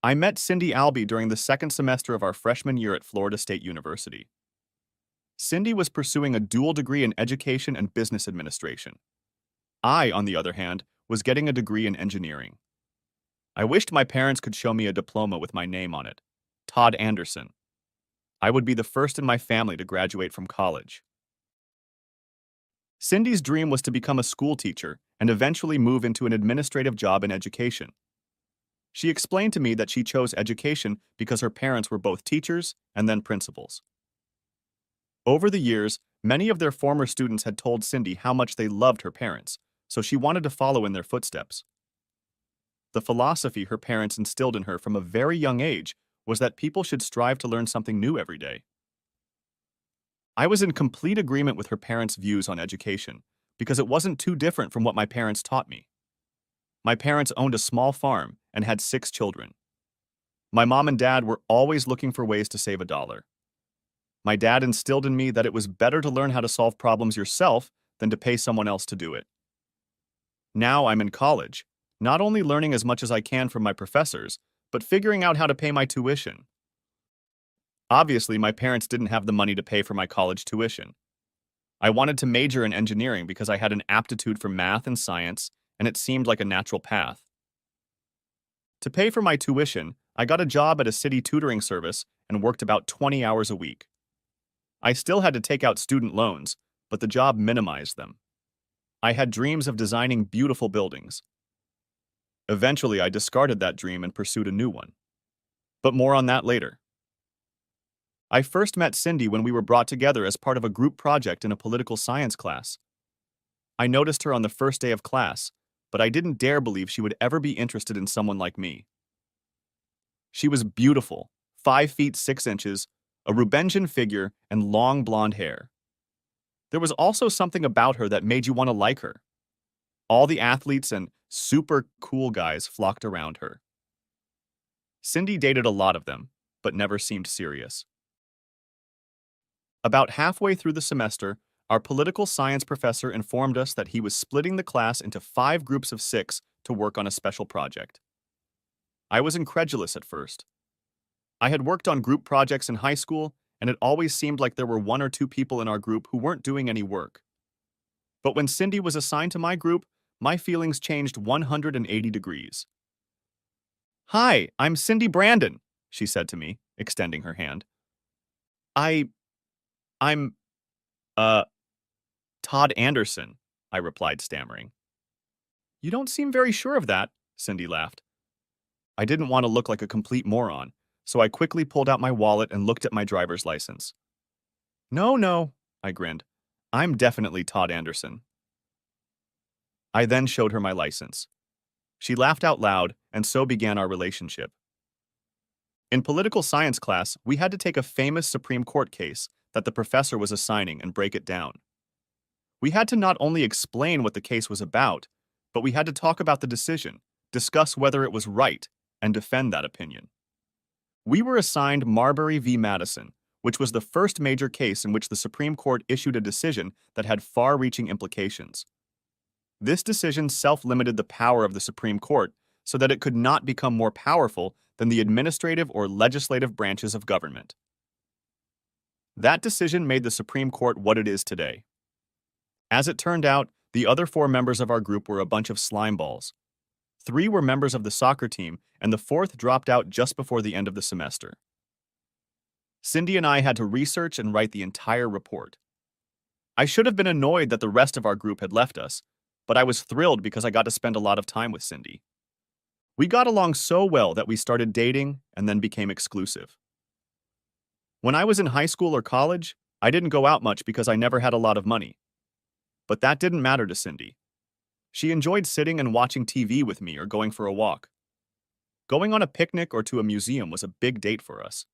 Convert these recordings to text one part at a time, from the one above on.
I met Cindy Albee during the second semester of our freshman year at Florida State University. Cindy was pursuing a dual degree in education and business administration. I, on the other hand, was getting a degree in engineering. I wished my parents could show me a diploma with my name on it. Todd Anderson. I would be the first in my family to graduate from college. Cindy's dream was to become a school teacher and eventually move into an administrative job in education. She explained to me that she chose education because her parents were both teachers and then principals. Over the years, many of their former students had told Cindy how much they loved her parents, so she wanted to follow in their footsteps. The philosophy her parents instilled in her from a very young age was that people should strive to learn something new every day. I was in complete agreement with her parents' views on education because it wasn't too different from what my parents taught me. My parents owned a small farm and had 6 children. My mom and dad were always looking for ways to save a dollar. My dad instilled in me that it was better to learn how to solve problems yourself than to pay someone else to do it. Now I'm in college, not only learning as much as I can from my professors, but figuring out how to pay my tuition. Obviously, my parents didn't have the money to pay for my college tuition. I wanted to major in engineering because I had an aptitude for math and science, and it seemed like a natural path. To pay for my tuition, I got a job at a city tutoring service and worked about 20 hours a week. I still had to take out student loans, but the job minimized them. I had dreams of designing beautiful buildings. Eventually, I discarded that dream and pursued a new one. But more on that later. I first met Cindy when we were brought together as part of a group project in a political science class. I noticed her on the first day of class, but I didn't dare believe she would ever be interested in someone like me. She was beautiful, 5 feet 6 inches, a Rubensian figure, and long blonde hair. There was also something about her that made you want to like her. All the athletes and super cool guys flocked around her. Cindy dated a lot of them, but never seemed serious. About halfway through the semester, our political science professor informed us that he was splitting the class into 5 groups of 6 to work on a special project. I was incredulous at first. I had worked on group projects in high school, and it always seemed like there were 1 or 2 people in our group who weren't doing any work. But when Cindy was assigned to my group, my feelings changed 180 degrees. "Hi, I'm Cindy Brandon," she said to me, extending her hand. I'm, uh, Todd Anderson," I replied, stammering. "You don't seem very sure of that," Cindy laughed. I didn't want to look like a complete moron, so I quickly pulled out my wallet and looked at my driver's license. No, I grinned. "I'm definitely Todd Anderson." I then showed her my license. She laughed out loud, and so began our relationship. In political science class, we had to take a famous Supreme Court case that the professor was assigning and break it down. We had to not only explain what the case was about, but we had to talk about the decision, discuss whether it was right, and defend that opinion. We were assigned Marbury v. Madison, which was the first major case in which the Supreme Court issued a decision that had far-reaching implications. This decision self-limited the power of the Supreme Court so that it could not become more powerful than the administrative or legislative branches of government. That decision made the Supreme Court what it is today. As it turned out, the other 4 members of our group were a bunch of slimeballs. 3 were members of the soccer team, and the 4th dropped out just before the end of the semester. Cindy and I had to research and write the entire report. I should have been annoyed that the rest of our group had left us, but I was thrilled because I got to spend a lot of time with Cindy. We got along so well that we started dating and then became exclusive. When I was in high school or college, I didn't go out much because I never had a lot of money. But that didn't matter to Cindy. She enjoyed sitting and watching TV with me or going for a walk. Going on a picnic or to a museum was a big date for us.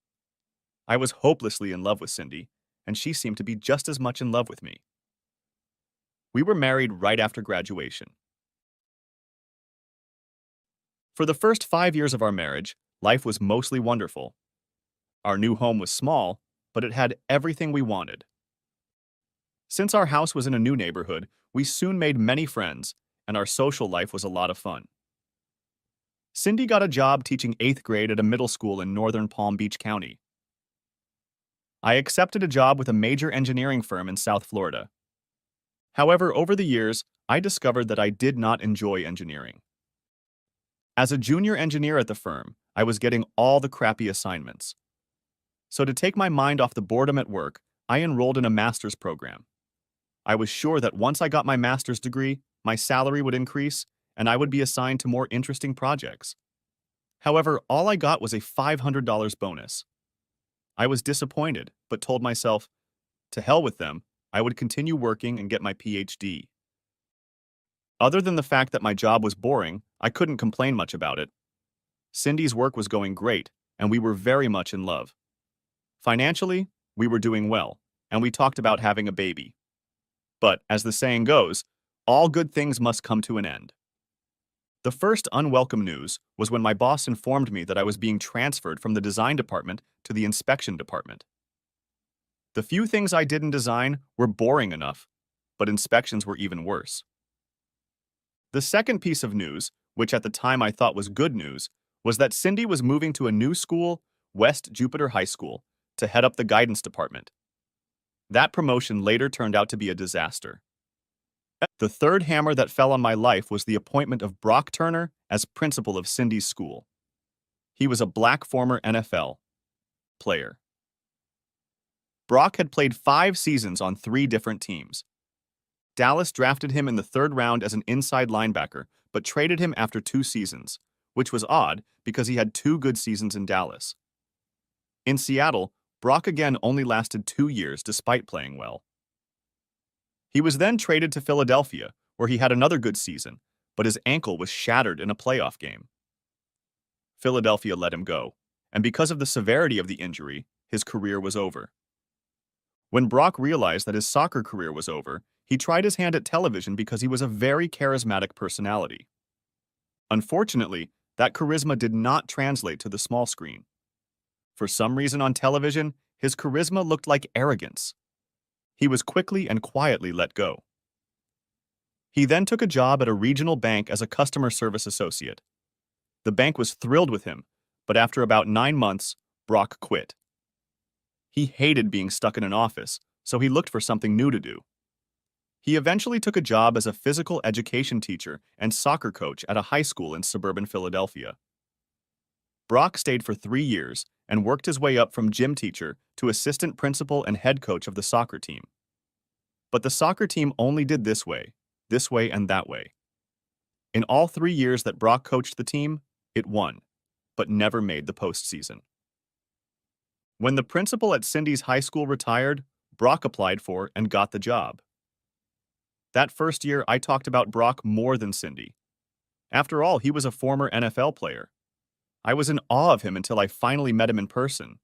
I was hopelessly in love with Cindy, and she seemed to be just as much in love with me. We were married right after graduation. For the first 5 years of our marriage, life was mostly wonderful. Our new home was small, but it had everything we wanted. Since our house was in a new neighborhood, we soon made many friends, and our social life was a lot of fun. Cindy got a job teaching 8th grade at a middle school in northern Palm Beach County. I accepted a job with a major engineering firm in South Florida. However, over the years, I discovered that I did not enjoy engineering. As a junior engineer at the firm, I was getting all the crappy assignments. So to take my mind off the boredom at work, I enrolled in a master's program. I was sure that once I got my master's degree, my salary would increase and I would be assigned to more interesting projects. However, all I got was a $500 bonus. I was disappointed, but told myself, to hell with them, I would continue working and get my PhD. Other than the fact that my job was boring, I couldn't complain much about it. Cindy's work was going great, and we were very much in love. Financially, we were doing well, and we talked about having a baby. But, as the saying goes, all good things must come to an end. The first unwelcome news was when my boss informed me that I was being transferred from the design department to the inspection department. The few things I did in design were boring enough, but inspections were even worse. The second piece of news, which at the time I thought was good news, was that Cindy was moving to a new school, West Jupiter High School, to head up the guidance department. That promotion later turned out to be a disaster. The third hammer that fell on my life was the appointment of Brock Turner as principal of Cindy's school. He was a black former NFL player. Brock had played 5 seasons on 3 different teams. Dallas drafted him in the 3rd round as an inside linebacker, but traded him after 2 seasons, which was odd because he had 2 good seasons in Dallas. In Seattle, Brock again only lasted 2 years despite playing well. He was then traded to Philadelphia, where he had another good season, but his ankle was shattered in a playoff game. Philadelphia let him go, and because of the severity of the injury, his career was over. When Brock realized that his soccer career was over, he tried his hand at television because he was a very charismatic personality. Unfortunately, that charisma did not translate to the small screen. For some reason on television, his charisma looked like arrogance. He was quickly and quietly let go. He then took a job at a regional bank as a customer service associate. The bank was thrilled with him, but after about 9 months, Brock quit. He hated being stuck in an office, so he looked for something new to do. He eventually took a job as a physical education teacher and soccer coach at a high school in suburban Philadelphia. Brock stayed for 3 years and worked his way up from gym teacher to assistant principal and head coach of the soccer team. But the soccer team only did this way, and that way. In all 3 years that Brock coached the team, it won, but never made the postseason. When the principal at Cindy's high school retired, Brock applied for and got the job. That first year, I talked about Brock more than Cindy. After all, he was a former NFL player. I was in awe of him until I finally met him in person.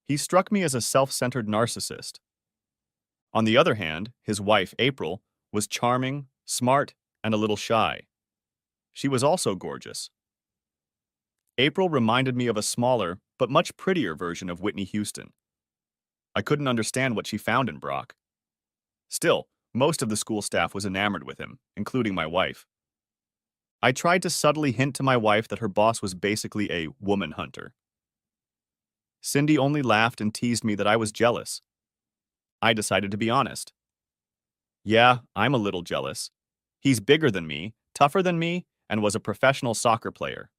He struck me as a self-centered narcissist. On the other hand, his wife, April, was charming, smart, and a little shy. She was also gorgeous. April reminded me of a smaller, but much prettier version of Whitney Houston. I couldn't understand what she found in Brock. Still, most of the school staff was enamored with him, including my wife. I tried to subtly hint to my wife that her boss was basically a woman hunter. Cindy only laughed and teased me that I was jealous. I decided to be honest. Yeah, I'm a little jealous. He's bigger than me, tougher than me, and was a professional soccer player.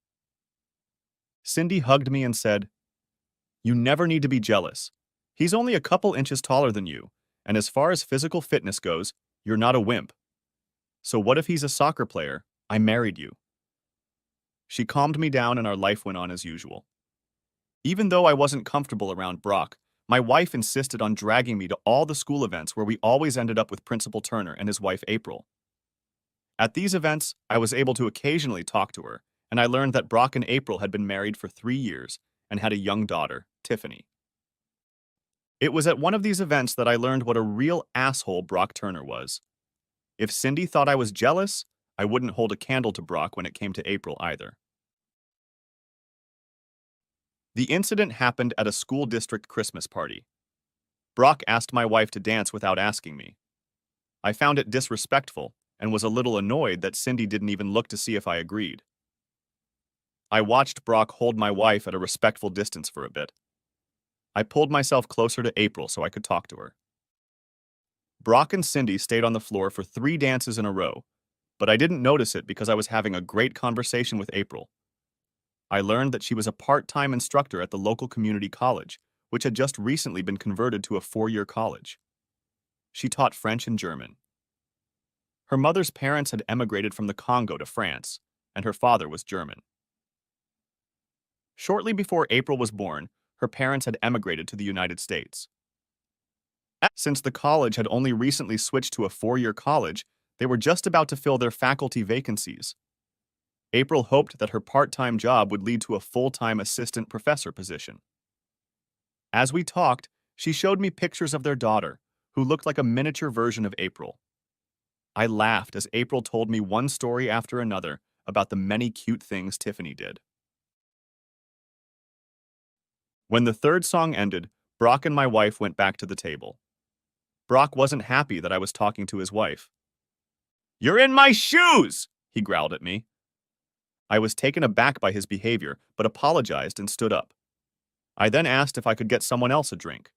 Cindy hugged me and said, "You never need to be jealous. He's only a couple inches taller than you, and as far as physical fitness goes, you're not a wimp. So what if he's a soccer player? I married you." She calmed me down and our life went on as usual. Even though I wasn't comfortable around Brock, my wife insisted on dragging me to all the school events where we always ended up with Principal Turner and his wife April. At these events, I was able to occasionally talk to her, and I learned that Brock and April had been married for 3 years and had a young daughter, Tiffany. It was at one of these events that I learned what a real asshole Brock Turner was. If Cindy thought I was jealous, I wouldn't hold a candle to Brock when it came to April either. The incident happened at a school district Christmas party. Brock asked my wife to dance without asking me. I found it disrespectful and was a little annoyed that Cindy didn't even look to see if I agreed. I watched Brock hold my wife at a respectful distance for a bit. I pulled myself closer to April so I could talk to her. Brock and Cindy stayed on the floor for 3 dances in a row, but I didn't notice it because I was having a great conversation with April. I learned that she was a part-time instructor at the local community college, which had just recently been converted to a 4-year college. She taught French and German. Her mother's parents had emigrated from the Congo to France, and her father was German. Shortly before April was born, her parents had emigrated to the United States. Since the college had only recently switched to a 4-year college, they were just about to fill their faculty vacancies. April hoped that her part-time job would lead to a full-time assistant professor position. As we talked, she showed me pictures of their daughter, who looked like a miniature version of April. I laughed as April told me one story after another about the many cute things Tiffany did. When the third song ended, Brock and my wife went back to the table. Brock wasn't happy that I was talking to his wife. "You're in my shoes!" he growled at me. I was taken aback by his behavior, but apologized and stood up. I then asked if I could get someone else a drink.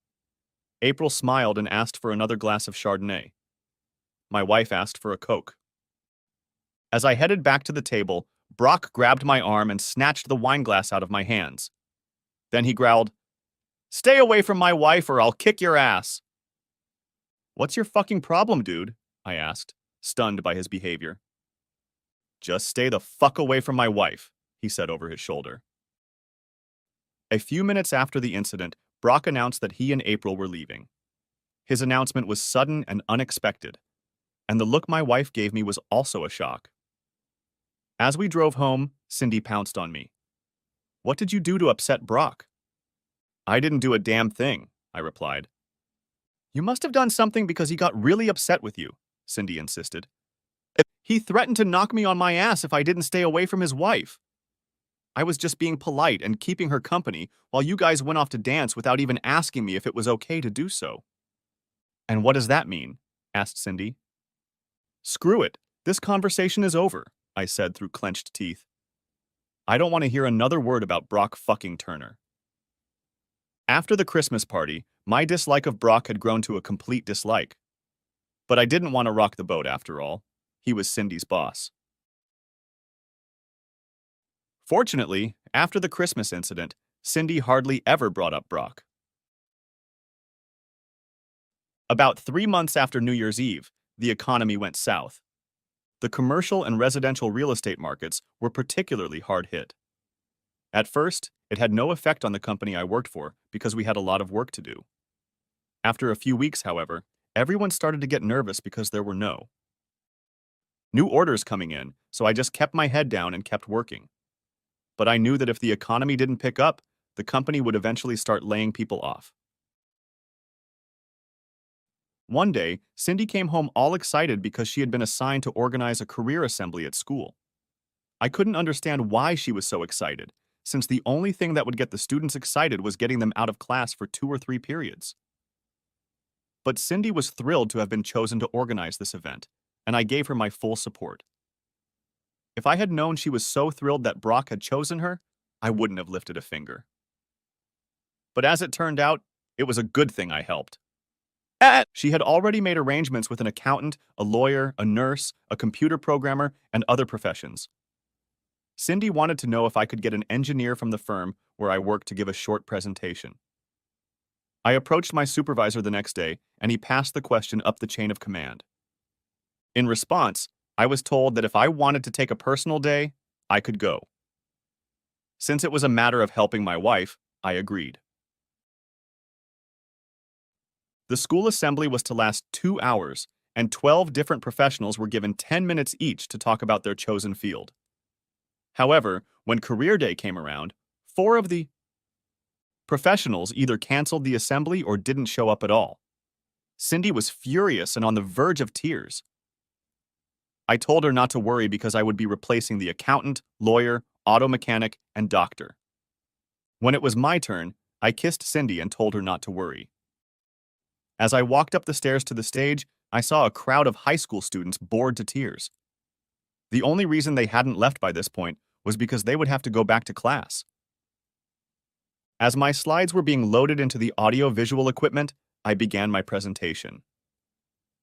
April smiled and asked for another glass of Chardonnay. My wife asked for a Coke. As I headed back to the table, Brock grabbed my arm and snatched the wine glass out of my hands. Then he growled, "Stay away from my wife or I'll kick your ass." "What's your fucking problem, dude?" I asked, stunned by his behavior. "Just stay the fuck away from my wife," he said over his shoulder. A few minutes after the incident, Brock announced that he and April were leaving. His announcement was sudden and unexpected, and the look my wife gave me was also a shock. As we drove home, Cindy pounced on me. "What did you do to upset Brock?" "I didn't do a damn thing," I replied. "You must have done something because he got really upset with you," Cindy insisted. "He threatened to knock me on my ass if I didn't stay away from his wife. I was just being polite and keeping her company while you guys went off to dance without even asking me if it was okay to do so." "And what does that mean?" asked Cindy. "Screw it. This conversation is over," I said through clenched teeth. "I don't want to hear another word about Brock fucking Turner." After the Christmas party, my dislike of Brock had grown to a complete dislike. But I didn't want to rock the boat after all. He was Cindy's boss. Fortunately, after the Christmas incident, Cindy hardly ever brought up Brock. About 3 months after New Year's Eve, the economy went south. The commercial and residential real estate markets were particularly hard hit. At first, it had no effect on the company I worked for because we had a lot of work to do. After a few weeks, however, everyone started to get nervous because there were no new orders coming in, so I just kept my head down and kept working. But I knew that if the economy didn't pick up, the company would eventually start laying people off. One day, Cindy came home all excited because she had been assigned to organize a career assembly at school. I couldn't understand why she was so excited, since the only thing that would get the students excited was getting them out of class for 2 or 3 periods. But Cindy was thrilled to have been chosen to organize this event, and I gave her my full support. If I had known she was so thrilled that Brock had chosen her, I wouldn't have lifted a finger. But as it turned out, it was a good thing I helped. She had already made arrangements with an accountant, a lawyer, a nurse, a computer programmer, and other professions. Cindy wanted to know if I could get an engineer from the firm where I worked to give a short presentation. I approached my supervisor the next day, and he passed the question up the chain of command. In response, I was told that if I wanted to take a personal day, I could go. Since it was a matter of helping my wife, I agreed. The school assembly was to last 2 hours, and 12 different professionals were given 10 minutes each to talk about their chosen field. However, when Career Day came around, 4 of the professionals either canceled the assembly or didn't show up at all. Cindy was furious and on the verge of tears. I told her not to worry because I would be replacing the accountant, lawyer, auto mechanic, and doctor. When it was my turn, I kissed Cindy and told her not to worry. As I walked up the stairs to the stage, I saw a crowd of high school students bored to tears. The only reason they hadn't left by this point was because they would have to go back to class. As my slides were being loaded into the audio-visual equipment, I began my presentation.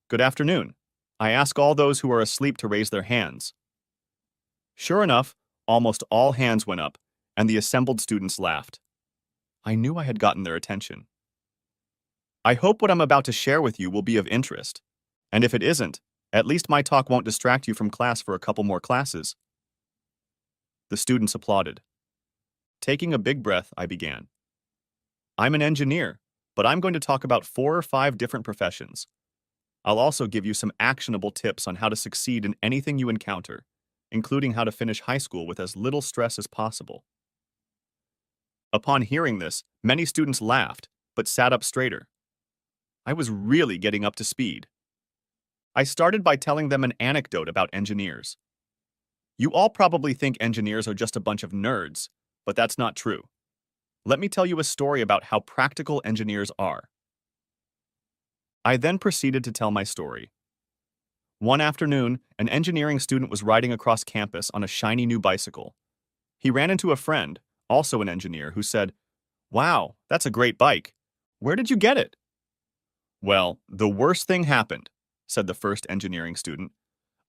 Good afternoon. I ask all those who are asleep to raise their hands. Sure enough, almost all hands went up, and the assembled students laughed. I knew I had gotten their attention. I hope what I'm about to share with you will be of interest. And if it isn't, at least my talk won't distract you from class for a couple more classes. The students applauded. Taking a big breath, I began. I'm an engineer, but I'm going to talk about 4 or 5 different professions. I'll also give you some actionable tips on how to succeed in anything you encounter, including how to finish high school with as little stress as possible. Upon hearing this, many students laughed, but sat up straighter. I was really getting up to speed. I started by telling them an anecdote about engineers. You all probably think engineers are just a bunch of nerds, but that's not true. Let me tell you a story about how practical engineers are. I then proceeded to tell my story. One afternoon, an engineering student was riding across campus on a shiny new bicycle. He ran into a friend, also an engineer, who said, "Wow, that's a great bike. Where did you get it?" "Well, the worst thing happened," said the first engineering student.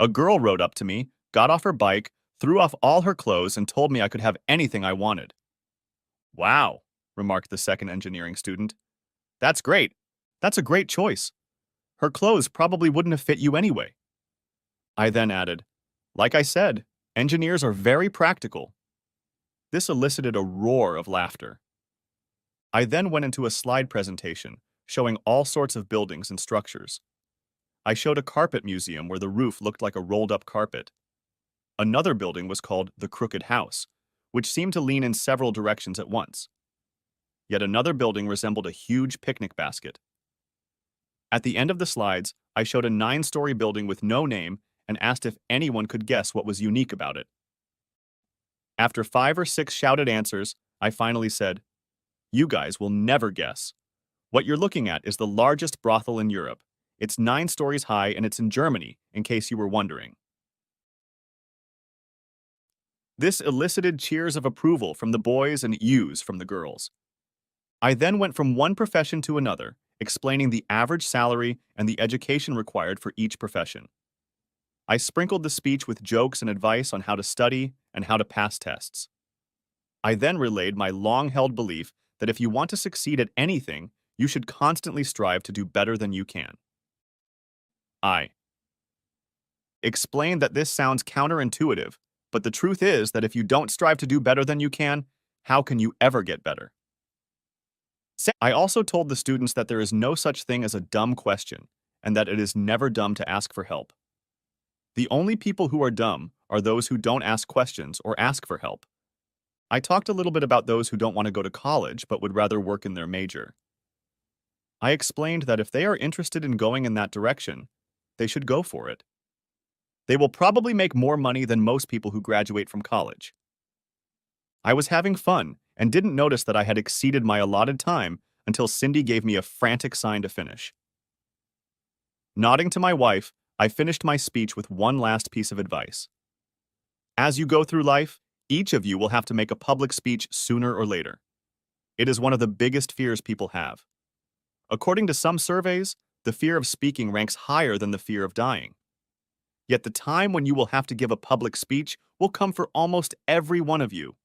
"A girl rode up to me, got off her bike, threw off all her clothes, and told me I could have anything I wanted." "Wow," remarked the second engineering student. "That's great. That's a great choice. Her clothes probably wouldn't have fit you anyway." I then added, "Like I said, engineers are very practical." This elicited a roar of laughter. I then went into a slide presentation, showing all sorts of buildings and structures. I showed a carpet museum where the roof looked like a rolled-up carpet. Another building was called the Crooked House, which seemed to lean in several directions at once. Yet another building resembled a huge picnic basket. At the end of the slides, I showed a 9-story building with no name and asked if anyone could guess what was unique about it. After 5 or 6 shouted answers, I finally said, "You guys will never guess. What you're looking at is the largest brothel in Europe. It's 9 stories high and it's in Germany, in case you were wondering." This elicited cheers of approval from the boys and "yous" from the girls. I then went from one profession to another, explaining the average salary and the education required for each profession. I sprinkled the speech with jokes and advice on how to study and how to pass tests. I then relayed my long-held belief that if you want to succeed at anything, you should constantly strive to do better than you can. I explained that this sounds counterintuitive, but the truth is that if you don't strive to do better than you can, how can you ever get better? I also told the students that there is no such thing as a dumb question, and that it is never dumb to ask for help. The only people who are dumb are those who don't ask questions or ask for help. I talked a little bit about those who don't want to go to college but would rather work in their major. I explained that if they are interested in going in that direction, they should go for it. They will probably make more money than most people who graduate from college. I was having fun and didn't notice that I had exceeded my allotted time until Cindy gave me a frantic sign to finish. Nodding to my wife, I finished my speech with one last piece of advice. As you go through life, each of you will have to make a public speech sooner or later. It is one of the biggest fears people have. According to some surveys, the fear of speaking ranks higher than the fear of dying. Yet the time when you will have to give a public speech will come for almost every one of you.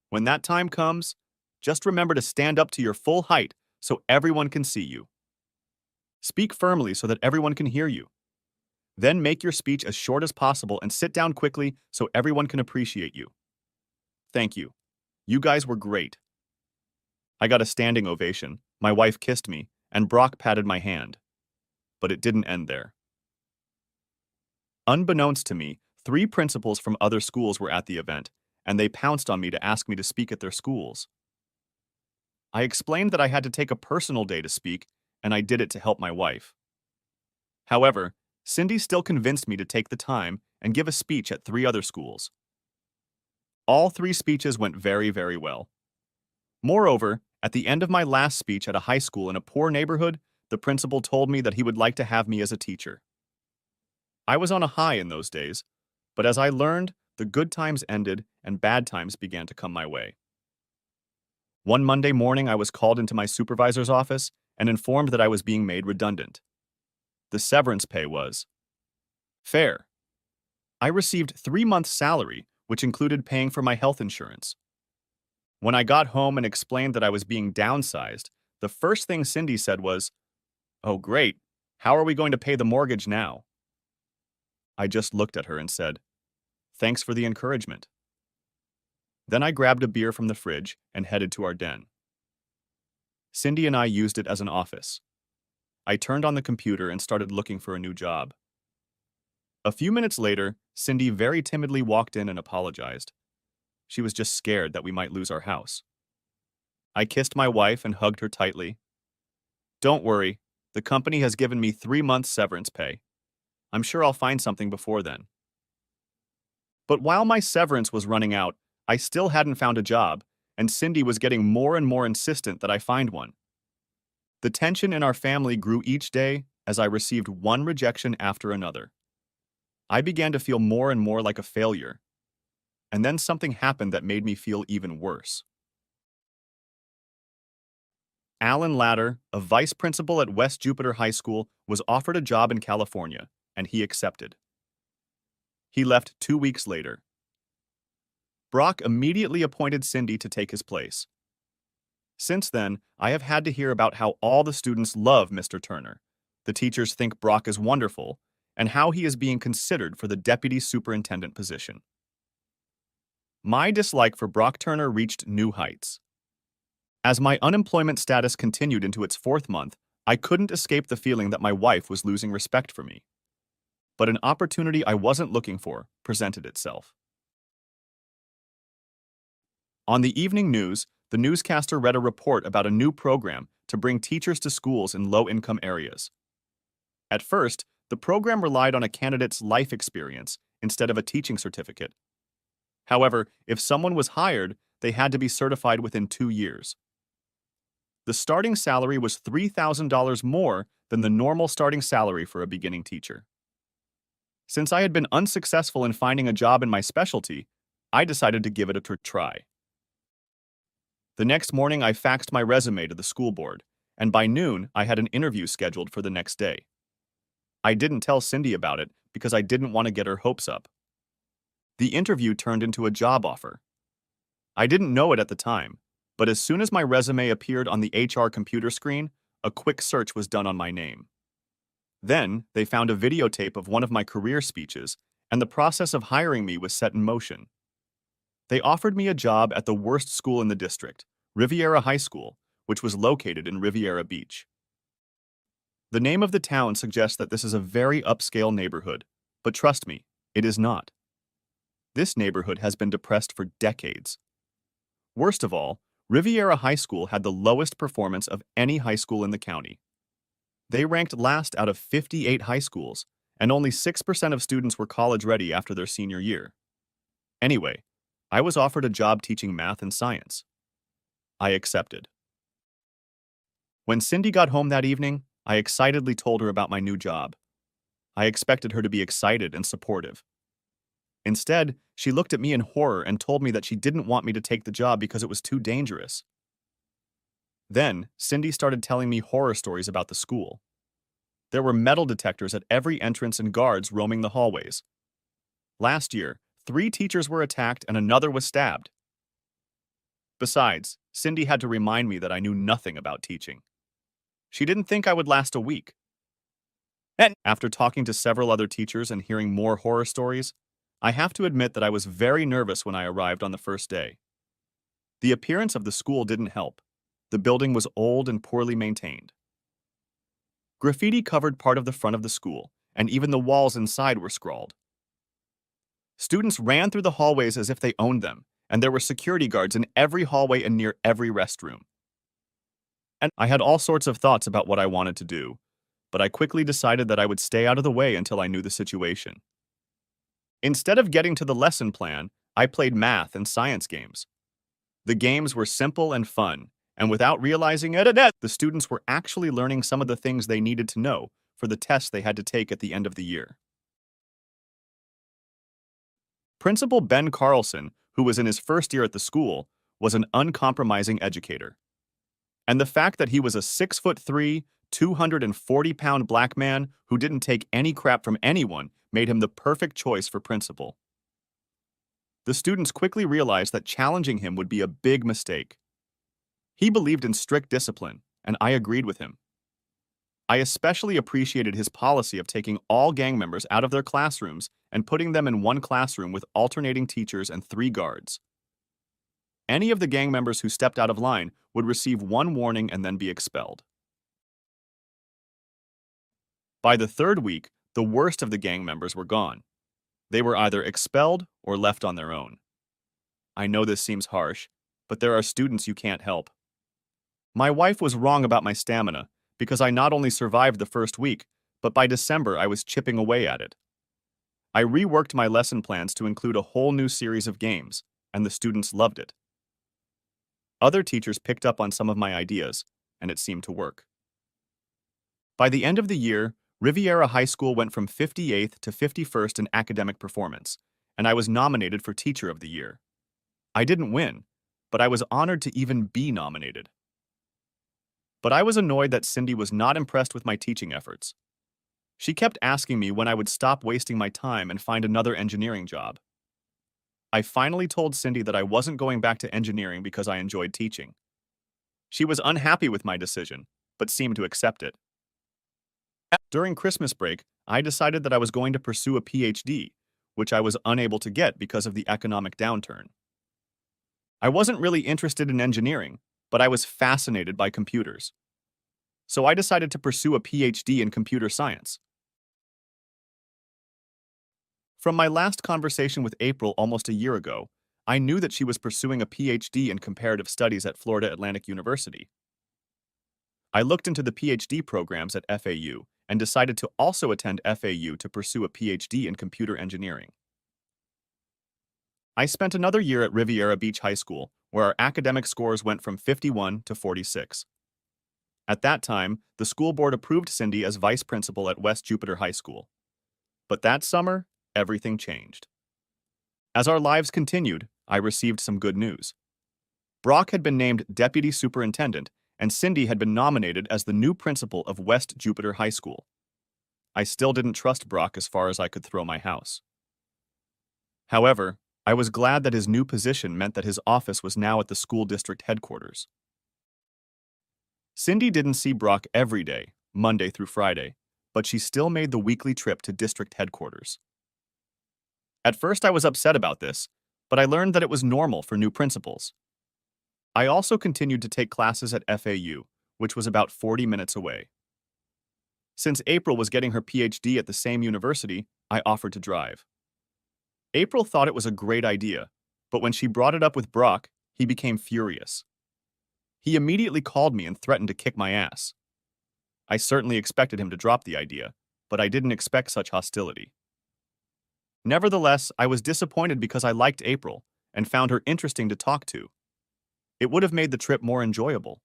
When that time comes, just remember to stand up to your full height so everyone can see you. Speak firmly so that everyone can hear you. Then make your speech as short as possible and sit down quickly so everyone can appreciate you. Thank you. You guys were great. I got a standing ovation, my wife kissed me, and Brock patted my hand. But it didn't end there. Unbeknownst to me, 3 principals from other schools were at the event, and they pounced on me to ask me to speak at their schools. I explained that I had to take a personal day to speak, and I did it to help my wife. However, Cindy still convinced me to take the time and give a speech at 3 other schools. All 3 speeches went very, very well. Moreover, at the end of my last speech at a high school in a poor neighborhood, the principal told me that he would like to have me as a teacher. I was on a high in those days, but as I learned, The good times ended and bad times began to come my way. One Monday morning, I was called into my supervisor's office and informed that I was being made redundant. The severance pay was fair. I received 3 months' salary, which included paying for my health insurance. When I got home and explained that I was being downsized, the first thing Cindy said was, "Oh, great. How are we going to pay the mortgage now?" I just looked at her and said, "Thanks for the encouragement." Then I grabbed a beer from the fridge and headed to our den. Cindy and I used it as an office. I turned on the computer and started looking for a new job. A few minutes later, Cindy very timidly walked in and apologized. She was just scared that we might lose our house. I kissed my wife and hugged her tightly. "Don't worry, the company has given me 3 months severance pay. I'm sure I'll find something before then." But while my severance was running out, I still hadn't found a job, and Cindy was getting more and more insistent that I find one. The tension in our family grew each day as I received one rejection after another. I began to feel more and more like a failure, and then something happened that made me feel even worse. Alan Latter, a vice principal at West Jupiter High School, was offered a job in California, and he accepted. He left 2 weeks later. Brock immediately appointed Cindy to take his place. Since then, I have had to hear about how all the students love Mr. Turner. The teachers think Brock is wonderful, and how he is being considered for the deputy superintendent position. My dislike for Brock Turner reached new heights. As my unemployment status continued into its 4th month, I couldn't escape the feeling that my wife was losing respect for me. But an opportunity I wasn't looking for presented itself. On the evening news, the newscaster read a report about a new program to bring teachers to schools in low-income areas. At first, the program relied on a candidate's life experience instead of a teaching certificate. However, if someone was hired, they had to be certified within 2 years. The starting salary was $3,000 more than the normal starting salary for a beginning teacher. Since I had been unsuccessful in finding a job in my specialty, I decided to give it a try. The next morning, I faxed my resume to the school board, and by noon, I had an interview scheduled for the next day. I didn't tell Cindy about it because I didn't want to get her hopes up. The interview turned into a job offer. I didn't know it at the time, but as soon as my resume appeared on the HR computer screen, a quick search was done on my name. Then, they found a videotape of one of my career speeches, and the process of hiring me was set in motion. They offered me a job at the worst school in the district, Riviera High School, which was located in Riviera Beach. The name of the town suggests that this is a very upscale neighborhood, but trust me, it is not. This neighborhood has been depressed for decades. Worst of all, Riviera High School had the lowest performance of any high school in the county. They ranked last out of 58 high schools, and only 6% of students were college-ready after their senior year. Anyway, I was offered a job teaching math and science. I accepted. When Cindy got home that evening, I excitedly told her about my new job. I expected her to be excited and supportive. Instead, she looked at me in horror and told me that she didn't want me to take the job because it was too dangerous. Then, Cindy started telling me horror stories about the school. There were metal detectors at every entrance and guards roaming the hallways. Last year, 3 teachers were attacked and another was stabbed. Besides, Cindy had to remind me that I knew nothing about teaching. She didn't think I would last a week. And after talking to several other teachers and hearing more horror stories, I have to admit that I was very nervous when I arrived on the first day. The appearance of the school didn't help. The building was old and poorly maintained. Graffiti covered part of the front of the school, and even the walls inside were scrawled. Students ran through the hallways as if they owned them, and there were security guards in every hallway and near every restroom. And I had all sorts of thoughts about what I wanted to do, but I quickly decided that I would stay out of the way until I knew the situation. Instead of getting to the lesson plan, I played math and science games. The games were simple and fun, and without realizing it, the students were actually learning some of the things they needed to know for the tests they had to take at the end of the year. Principal Ben Carlson, who was in his first year at the school, was an uncompromising educator. And the fact that he was a 6'3", 240-pound black man who didn't take any crap from anyone made him the perfect choice for principal. The students quickly realized that challenging him would be a big mistake. He believed in strict discipline, and I agreed with him. I especially appreciated his policy of taking all gang members out of their classrooms and putting them in one classroom with alternating teachers and 3 guards. Any of the gang members who stepped out of line would receive 1 warning and then be expelled. By the 3rd week, the worst of the gang members were gone. They were either expelled or left on their own. I know this seems harsh, but there are students you can't help. My wife was wrong about my stamina, because I not only survived the first week, but by December I was chipping away at it. I reworked my lesson plans to include a whole new series of games, and the students loved it. Other teachers picked up on some of my ideas, and it seemed to work. By the end of the year, Riviera High School went from 58th to 51st in academic performance, and I was nominated for Teacher of the Year. I didn't win, but I was honored to even be nominated. But I was annoyed that Cindy was not impressed with my teaching efforts. She kept asking me when I would stop wasting my time and find another engineering job. I finally told Cindy that I wasn't going back to engineering because I enjoyed teaching. She was unhappy with my decision, but seemed to accept it. During Christmas break, I decided that I was going to pursue a PhD, which I was unable to get because of the economic downturn. I wasn't really interested in engineering, but I was fascinated by computers. So I decided to pursue a PhD in computer science. From my last conversation with April almost a year ago, I knew that she was pursuing a PhD in comparative studies at Florida Atlantic University. I looked into the PhD programs at FAU and decided to also attend FAU to pursue a PhD in computer engineering. I spent another year at Riviera Beach High School, where our academic scores went from 51 to 46. At that time, the school board approved Cindy as vice principal at West Jupiter High School. But that summer, everything changed. As our lives continued, I received some good news. Brock had been named deputy superintendent, and Cindy had been nominated as the new principal of West Jupiter High School. I still didn't trust Brock as far as I could throw my house. However, I was glad that his new position meant that his office was now at the school district headquarters. Cindy didn't see Brock every day, Monday through Friday, but she still made the weekly trip to district headquarters. At first I was upset about this, but I learned that it was normal for new principals. I also continued to take classes at FAU, which was about 40 minutes away. Since April was getting her PhD at the same university, I offered to drive. April thought it was a great idea, but when she brought it up with Brock, he became furious. He immediately called me and threatened to kick my ass. I certainly expected him to drop the idea, but I didn't expect such hostility. Nevertheless, I was disappointed because I liked April and found her interesting to talk to. It would have made the trip more enjoyable.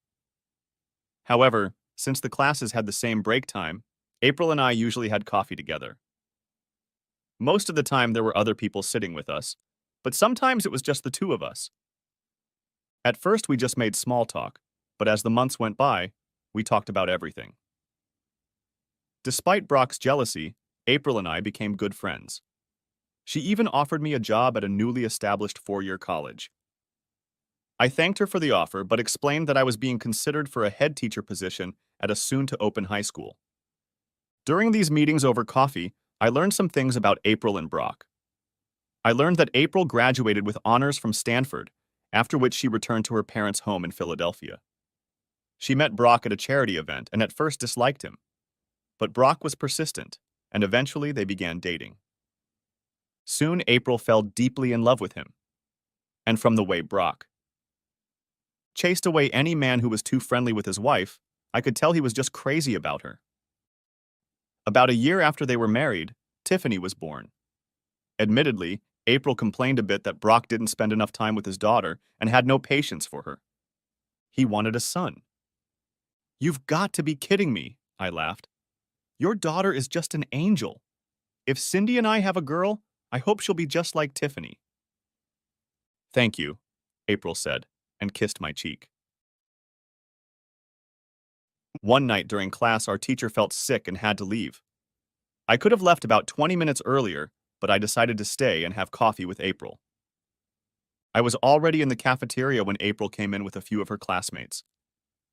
However, since the classes had the same break time, April and I usually had coffee together. Most of the time there were other people sitting with us, but sometimes it was just the two of us. At first we just made small talk, but as the months went by, we talked about everything. Despite Brock's jealousy, April and I became good friends. She even offered me a job at a newly established 4-year college. I thanked her for the offer, but explained that I was being considered for a head teacher position at a soon-to-open high school. During these meetings over coffee, I learned some things about April and Brock. I learned that April graduated with honors from Stanford, after which she returned to her parents' home in Philadelphia. She met Brock at a charity event and at first disliked him. But Brock was persistent, and eventually they began dating. Soon April fell deeply in love with him. And from the way Brock chased away any man who was too friendly with his wife, I could tell he was just crazy about her. About a year after they were married, Tiffany was born. Admittedly, April complained a bit that Brock didn't spend enough time with his daughter and had no patience for her. He wanted a son. "You've got to be kidding me," I laughed. "Your daughter is just an angel. If Cindy and I have a girl, I hope she'll be just like Tiffany. Thank you, April said, and kissed my cheek. One night during class, our teacher felt sick and had to leave. I could have left about 20 minutes earlier, but I decided to stay and have coffee with April. I was already in the cafeteria when April came in with a few of her classmates.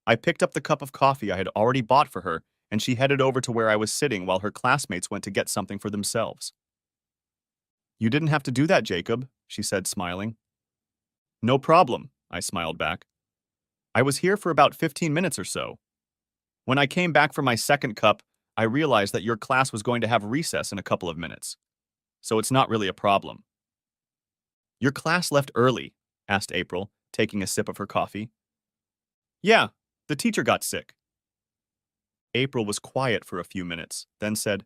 I picked up the cup of coffee I had already bought for her, and she headed over to where I was sitting while her classmates went to get something for themselves. You didn't have to do that, Jacob, she said, smiling. No problem, I smiled back. I was here for about 15 minutes or so. When I came back for my second cup, I realized that your class was going to have recess in a couple of minutes. So it's not really a problem. Your class left early, asked April, taking a sip of her coffee. Yeah, the teacher got sick. April was quiet for a few minutes, then said,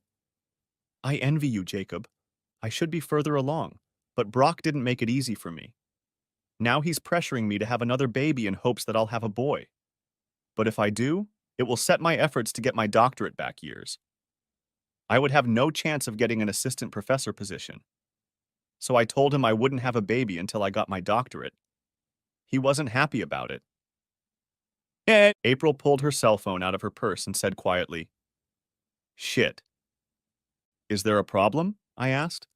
I envy you, Jacob. I should be further along, but Brock didn't make it easy for me. Now he's pressuring me to have another baby in hopes that I'll have a boy. But if I do, it will set my efforts to get my doctorate back years. I would have no chance of getting an assistant professor position. So I told him I wouldn't have a baby until I got my doctorate. He wasn't happy about it. April pulled her cell phone out of her purse and said quietly, Shit. Is there a problem? I asked.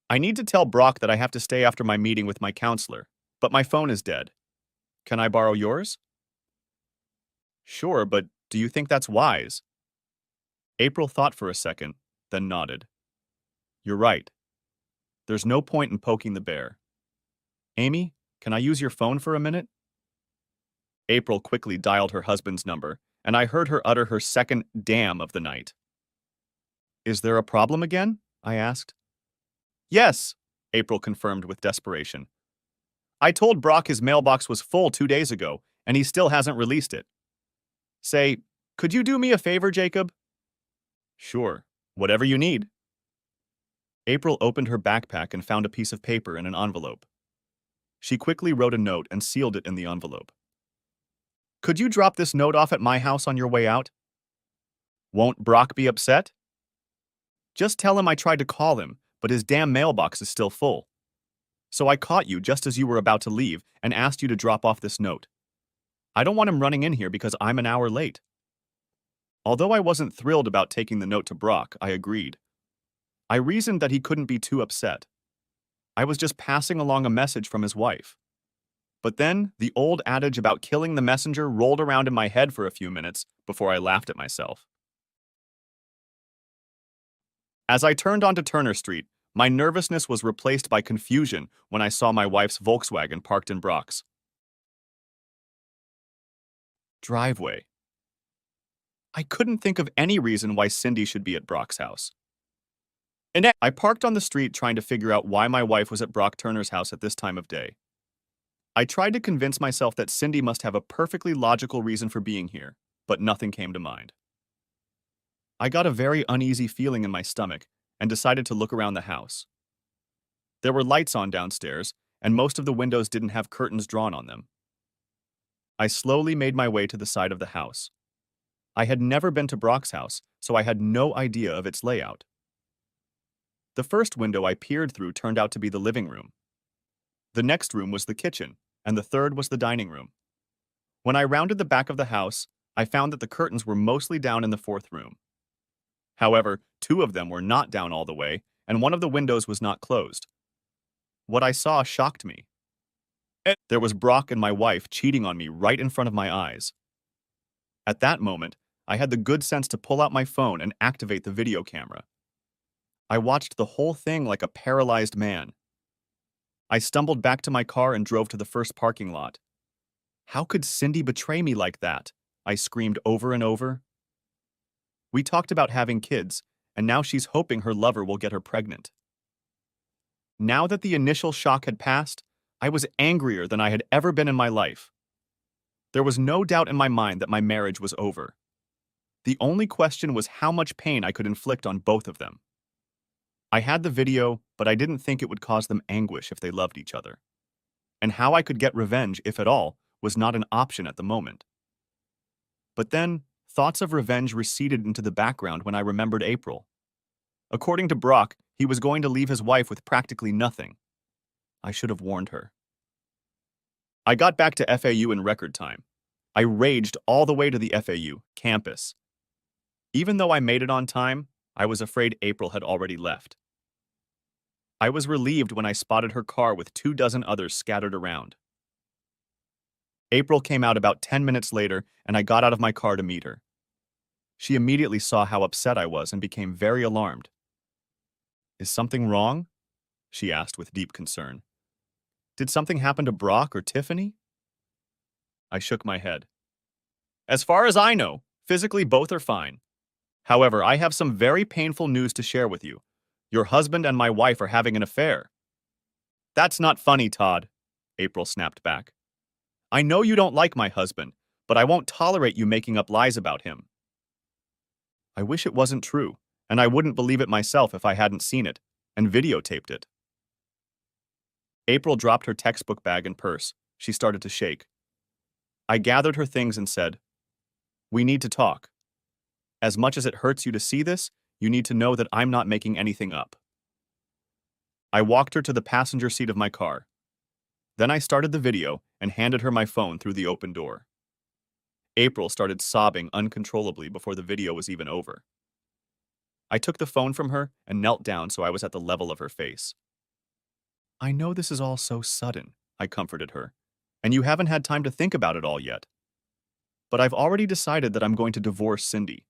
I need to tell Brock that I have to stay after my meeting with my counselor, but my phone is dead. Can I borrow yours? Sure, but do you think that's wise? April thought for a second, then nodded. You're right. There's no point in poking the bear. Amy, can I use your phone for a minute? April quickly dialed her husband's number, and I heard her utter her second damn of the night. Is there a problem again? I asked. Yes, April confirmed with desperation. I told Brock his mailbox was full 2 days ago, and he still hasn't released it. Say, could you do me a favor, Jacob? Sure, whatever you need. April opened her backpack and found a piece of paper in an envelope. She quickly wrote a note and sealed it in the envelope. Could you drop this note off at my house on your way out? Won't Brock be upset? Just tell him I tried to call him, but his damn mailbox is still full. So I caught you just as you were about to leave and asked you to drop off this note. I don't want him running in here because I'm an hour late. Although I wasn't thrilled about taking the note to Brock, I agreed. I reasoned that he couldn't be too upset. I was just passing along a message from his wife. But then, the old adage about killing the messenger rolled around in my head for a few minutes before I laughed at myself. As I turned onto Turner Street, my nervousness was replaced by confusion when I saw my wife's Volkswagen parked in Brock's driveway. I couldn't think of any reason why Cindy should be at Brock's house. And I parked on the street trying to figure out why my wife was at Brock Turner's house at this time of day. I tried to convince myself that Cindy must have a perfectly logical reason for being here, but nothing came to mind. I got a very uneasy feeling in my stomach and decided to look around the house. There were lights on downstairs, and most of the windows didn't have curtains drawn on them. I slowly made my way to the side of the house. I had never been to Brock's house, so I had no idea of its layout. The first window I peered through turned out to be the living room. The next room was the kitchen, and the third was the dining room. When I rounded the back of the house, I found that the curtains were mostly down in the fourth room. However, 2 of them were not down all the way, and one of the windows was not closed. What I saw shocked me. There was Brock and my wife cheating on me right in front of my eyes. At that moment, I had the good sense to pull out my phone and activate the video camera. I watched the whole thing like a paralyzed man. I stumbled back to my car and drove to the first parking lot. How could Cindy betray me like that? I screamed over and over. We talked about having kids, and now she's hoping her lover will get her pregnant. Now that the initial shock had passed, I was angrier than I had ever been in my life. There was no doubt in my mind that my marriage was over. The only question was how much pain I could inflict on both of them. I had the video, but I didn't think it would cause them anguish if they loved each other. And how I could get revenge, if at all, was not an option at the moment. But then, thoughts of revenge receded into the background when I remembered April. According to Brock, He was going to leave his wife with practically nothing. I should have warned her. I got back to FAU in record time. I raged all the way to the FAU campus. Even though I made it on time, I was afraid April had already left. I was relieved when I spotted her car with 24 others scattered around. April came out about 10 minutes later, and I got out of my car to meet her. She immediately saw how upset I was and became very alarmed. "Is something wrong?" she asked with deep concern. "Did something happen to Brock or Tiffany?" I shook my head. "As far as I know, physically both are fine. However, I have some very painful news to share with you. Your husband and my wife are having an affair." "That's not funny, Todd," April snapped back. "I know you don't like my husband, but I won't tolerate you making up lies about him." I wish it wasn't true, and I wouldn't believe it myself if I hadn't seen it and videotaped it. April dropped her textbook bag and purse. She started to shake. I gathered her things and said, "We need to talk. As much as it hurts you to see this, you need to know that I'm not making anything up." I walked her to the passenger seat of my car. Then I started the video and handed her my phone through the open door. April started sobbing uncontrollably before the video was even over. I took the phone from her and knelt down so I was at the level of her face. "I know this is all so sudden," I comforted her, "and you haven't had time to think about it all yet. But I've already decided that I'm going to divorce Cindy.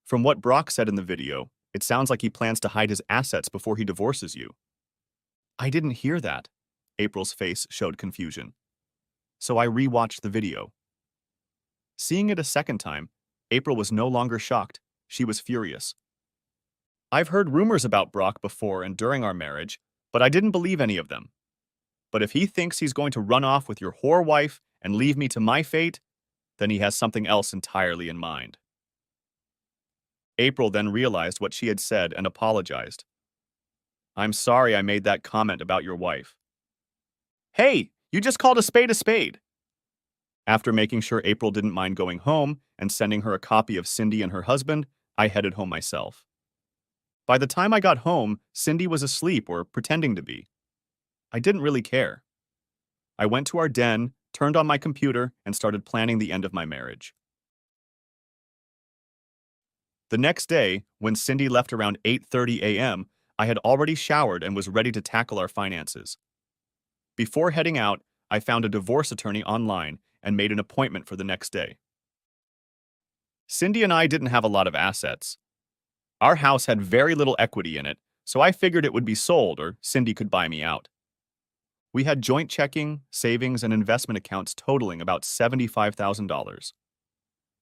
From what Brock said in the video, it sounds like he plans to hide his assets before he divorces you." "I didn't hear that." April's face showed confusion. So I rewatched the video. Seeing it a second time, April was no longer shocked. She was furious. "I've heard rumors about Brock before and during our marriage, but I didn't believe any of them. But if he thinks he's going to run off with your whore wife and leave me to my fate, then he has something else entirely in mind." April then realized what she had said and apologized. "I'm sorry I made that comment about your wife." "Hey, you just called a spade a spade." After making sure April didn't mind going home and sending her a copy of Cindy and her husband, I headed home myself. By the time I got home, Cindy was asleep or pretending to be. I didn't really care. I went to our den, turned on my computer, and started planning the end of my marriage. The next day, when Cindy left around 8:30 a.m., I had already showered and was ready to tackle our finances. Before heading out, I found a divorce attorney online and made an appointment for the next day. Cindy and I didn't have a lot of assets. Our house had very little equity in it, so I figured it would be sold or Cindy could buy me out. We had joint checking, savings, and investment accounts totaling about $75,000.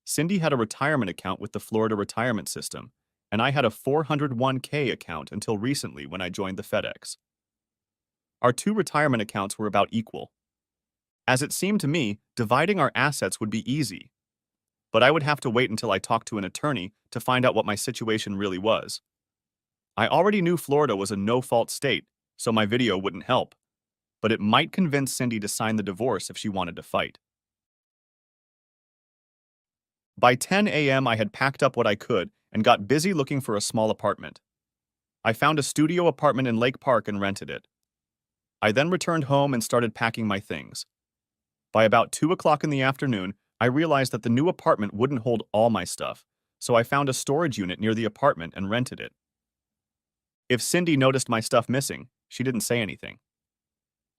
Cindy had a retirement account with the Florida retirement system, and I had a 401k account until recently when I joined the FedEx. Our two retirement accounts were about equal. As it seemed to me, dividing our assets would be easy. But I would have to wait until I talked to an attorney to find out what my situation really was. I already knew Florida was a no-fault state, so my video wouldn't help. But it might convince Cindy to sign the divorce if she wanted to fight. By 10 a.m., I had packed up what I could and got busy looking for a small apartment. I found a studio apartment in Lake Park and rented it. I then returned home and started packing my things. By about 2 o'clock in the afternoon, I realized that the new apartment wouldn't hold all my stuff, so I found a storage unit near the apartment and rented it. If Cindy noticed my stuff missing, she didn't say anything.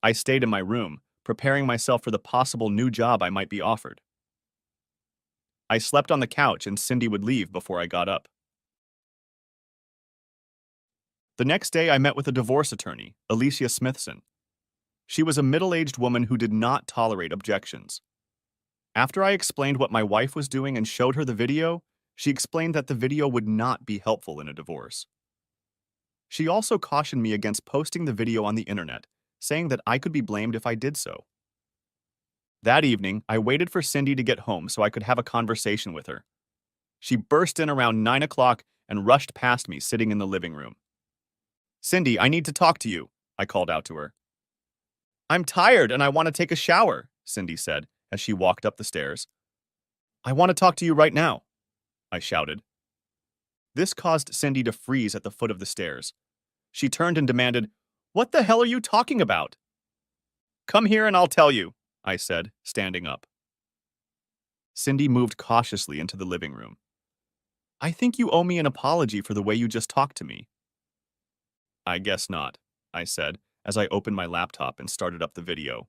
I stayed in my room, preparing myself for the possible new job I might be offered. I slept on the couch and Cindy would leave before I got up. The next day, I met with a divorce attorney, Alicia Smithson. She was a middle-aged woman who did not tolerate objections. After I explained what my wife was doing and showed her the video, she explained that the video would not be helpful in a divorce. She also cautioned me against posting the video on the internet, saying that I could be blamed if I did so. That evening, I waited for Cindy to get home so I could have a conversation with her. She burst in around 9 o'clock and rushed past me sitting in the living room. "Cindy, I need to talk to you," I called out to her. "I'm tired and I want to take a shower," Cindy said as she walked up the stairs. "I want to talk to you right now," I shouted. This caused Cindy to freeze at the foot of the stairs. She turned and demanded, "What the hell are you talking about?" "Come here and I'll tell you," I said, standing up. Cindy moved cautiously into the living room. "I think you owe me an apology for the way you just talked to me." "I guess not," I said, as I opened my laptop and started up the video.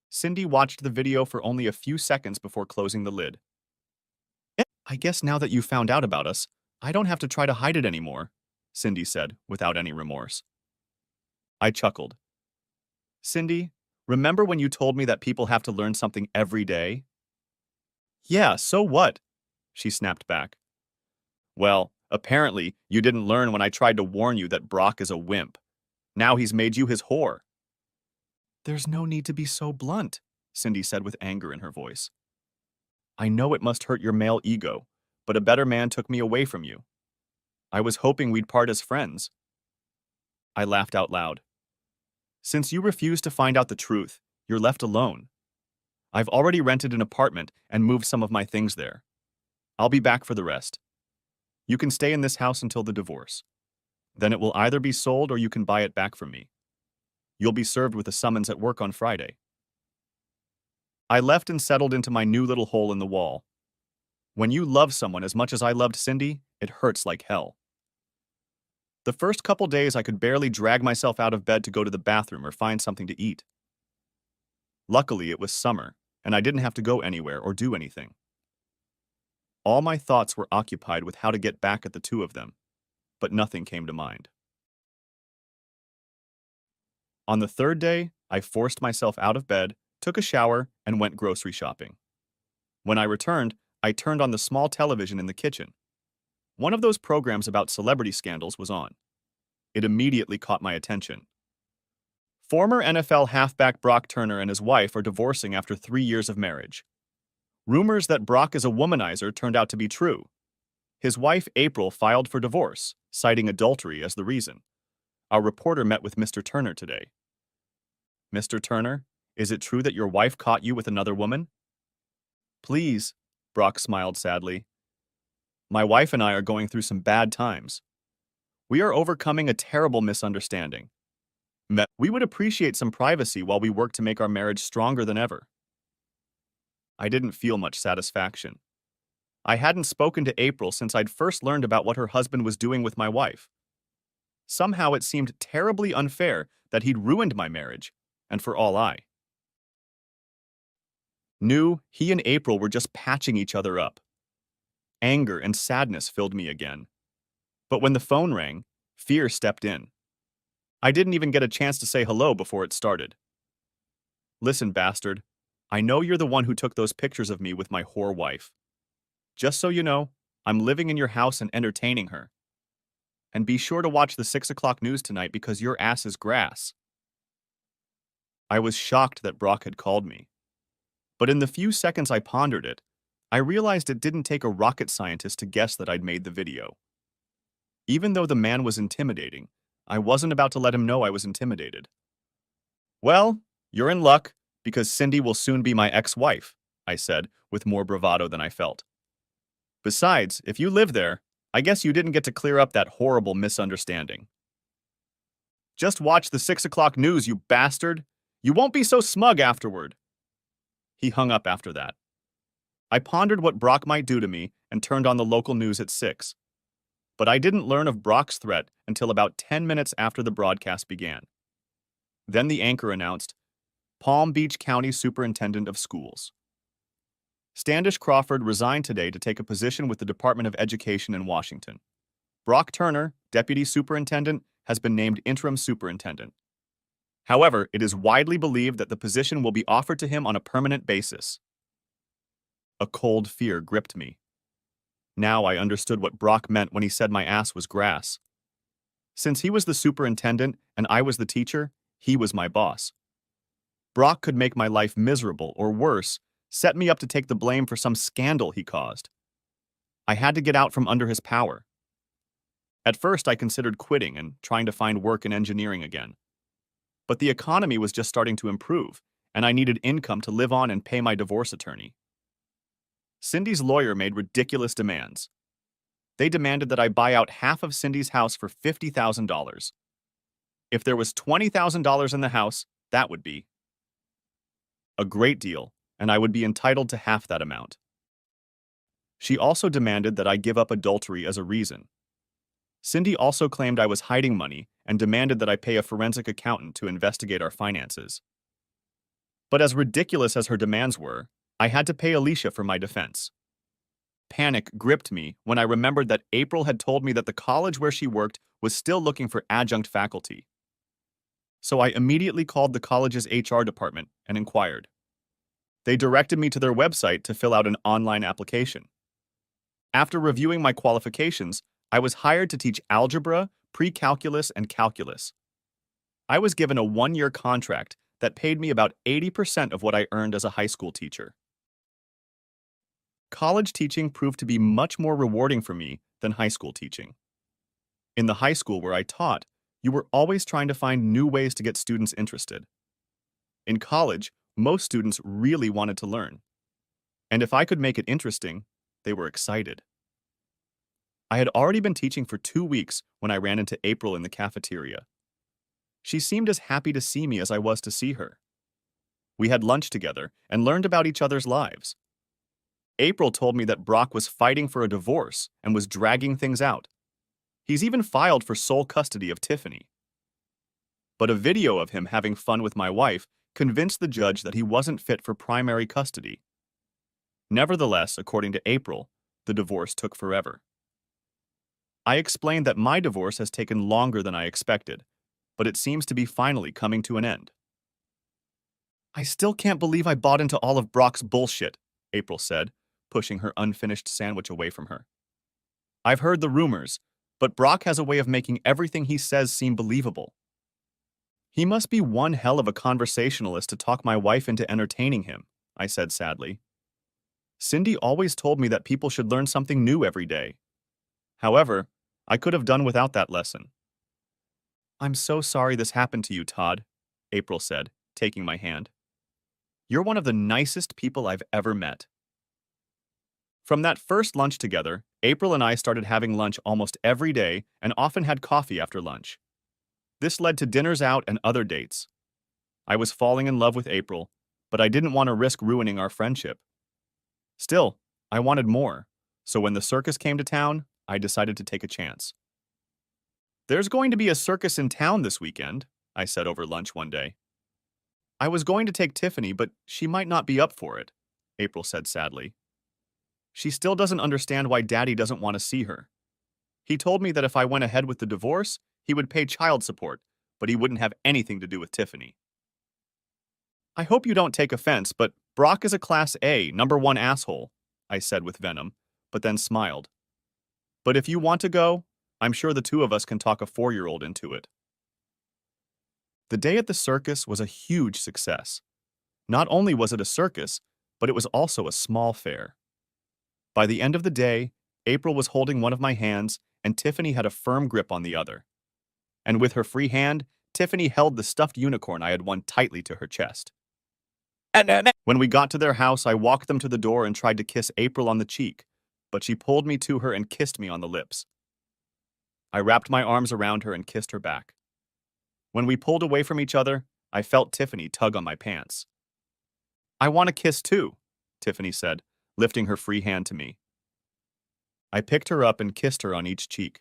Cindy watched the video for only a few seconds before closing the lid. "I guess now that you found out about us, I don't have to try to hide it anymore," Cindy said, without any remorse. I chuckled. "Cindy, remember when you told me that people have to learn something every day?" "Yeah, so what?" she snapped back. "Well, apparently you didn't learn when I tried to warn you that Brock is a wimp. Now he's made you his whore." "There's no need to be so blunt," Cindy said with anger in her voice. "I know it must hurt your male ego, but a better man took me away from you. I was hoping we'd part as friends." I laughed out loud. "Since you refuse to find out the truth, you're left alone. I've already rented an apartment and moved some of my things there. I'll be back for the rest. You can stay in this house until the divorce. Then it will either be sold or you can buy it back from me. You'll be served with a summons at work on Friday." I left and settled into my new little hole in the wall. When you love someone as much as I loved Cindy, it hurts like hell. The first couple days I could barely drag myself out of bed to go to the bathroom or find something to eat. Luckily, it was summer, and I didn't have to go anywhere or do anything. All my thoughts were occupied with how to get back at the two of them, but nothing came to mind. On the third day, I forced myself out of bed, took a shower, and went grocery shopping. When I returned, I turned on the small television in the kitchen. One of those programs about celebrity scandals was on. It immediately caught my attention. Former NFL halfback Brock Turner and his wife are divorcing after 3 years of marriage. Rumors that Brock is a womanizer turned out to be true. His wife, April, filed for divorce, citing adultery as the reason. Our reporter met with Mr. Turner today. "Mr. Turner, is it true that your wife caught you with another woman?" "Please," Brock smiled sadly. "My wife and I are going through some bad times. We are overcoming a terrible misunderstanding. We would appreciate some privacy while we work to make our marriage stronger than ever." I didn't feel much satisfaction. I hadn't spoken to April since I'd first learned about what her husband was doing with my wife. Somehow it seemed terribly unfair that he'd ruined my marriage, and for all I knew, he and April were just patching each other up. Anger and sadness filled me again. But when the phone rang, fear stepped in. I didn't even get a chance to say hello before it started. "Listen, bastard, I know you're the one who took those pictures of me with my whore wife. Just so you know, I'm living in your house and entertaining her. And be sure to watch the 6 o'clock news tonight because your ass is grass." I was shocked that Brock had called me. But in the few seconds I pondered it, I realized it didn't take a rocket scientist to guess that I'd made the video. Even though the man was intimidating, I wasn't about to let him know I was intimidated. "Well, you're in luck, because Cindy will soon be my ex-wife," I said, with more bravado than I felt. "Besides, if you live there, I guess you didn't get to clear up that horrible misunderstanding." "Just watch the 6 o'clock news, you bastard! You won't be so smug afterward." He hung up after that. I pondered what Brock might do to me and turned on the local news at 6. But I didn't learn of Brock's threat until about 10 minutes after the broadcast began. Then the anchor announced, "Palm Beach County Superintendent of Schools. Standish Crawford resigned today to take a position with the Department of Education in Washington. Brock Turner, Deputy Superintendent, has been named Interim Superintendent. However, it is widely believed that the position will be offered to him on a permanent basis." A cold fear gripped me. Now I understood what Brock meant when he said my ass was grass. Since he was the superintendent and I was the teacher, he was my boss. Brock could make my life miserable or worse, set me up to take the blame for some scandal he caused. I had to get out from under his power. At first I considered quitting and trying to find work in engineering again. But the economy was just starting to improve, and I needed income to live on and pay my divorce attorney. Cindy's lawyer made ridiculous demands. They demanded that I buy out half of Cindy's house for $50,000. If there was $20,000 in the house, that would be a great deal, and I would be entitled to half that amount. She also demanded that I give up adultery as a reason. Cindy also claimed I was hiding money and demanded that I pay a forensic accountant to investigate our finances. But as ridiculous as her demands were, I had to pay Alicia for my defense. Panic gripped me when I remembered that April had told me that the college where she worked was still looking for adjunct faculty. So I immediately called the college's HR department and inquired. They directed me to their website to fill out an online application. After reviewing my qualifications, I was hired to teach algebra, pre-calculus, and calculus. I was given a one-year contract that paid me about 80% of what I earned as a high school teacher. College teaching proved to be much more rewarding for me than high school teaching. In the high school where I taught, you were always trying to find new ways to get students interested. In college, most students really wanted to learn. And if I could make it interesting, they were excited. I had already been teaching for 2 weeks when I ran into April in the cafeteria. She seemed as happy to see me as I was to see her. We had lunch together and learned about each other's lives. April told me that Brock was fighting for a divorce and was dragging things out. He's even filed for sole custody of Tiffany. But a video of him having fun with my wife convinced the judge that he wasn't fit for primary custody. Nevertheless, according to April, the divorce took forever. I explained that my divorce has taken longer than I expected, but it seems to be finally coming to an end. I still can't believe I bought into all of Brock's bullshit, April said, pushing her unfinished sandwich away from her. I've heard the rumors, but Brock has a way of making everything he says seem believable. He must be one hell of a conversationalist to talk my wife into entertaining him, I said sadly. Cindy always told me that people should learn something new every day. However, I could have done without that lesson. I'm so sorry this happened to you, Todd, April said, taking my hand. You're one of the nicest people I've ever met. From that first lunch together, April and I started having lunch almost every day and often had coffee after lunch. This led to dinners out and other dates. I was falling in love with April, but I didn't want to risk ruining our friendship. Still, I wanted more, so when the circus came to town, I decided to take a chance. There's going to be a circus in town this weekend, I said over lunch one day. I was going to take Tiffany, but she might not be up for it, April said sadly. She still doesn't understand why Daddy doesn't want to see her. He told me that if I went ahead with the divorce, he would pay child support, but he wouldn't have anything to do with Tiffany. I hope you don't take offense, but Brock is a Class A, #1 asshole, I said with venom, but then smiled. But if you want to go, I'm sure the two of us can talk a 4-year-old into it. The day at the circus was a huge success. Not only was it a circus, but it was also a small fair. By the end of the day, April was holding one of my hands and Tiffany had a firm grip on the other. And with her free hand, Tiffany held the stuffed unicorn I had won tightly to her chest. When we got to their house, I walked them to the door and tried to kiss April on the cheek, but she pulled me to her and kissed me on the lips. I wrapped my arms around her and kissed her back. When we pulled away from each other, I felt Tiffany tug on my pants. I want a kiss too, Tiffany said, lifting her free hand to me. I picked her up and kissed her on each cheek.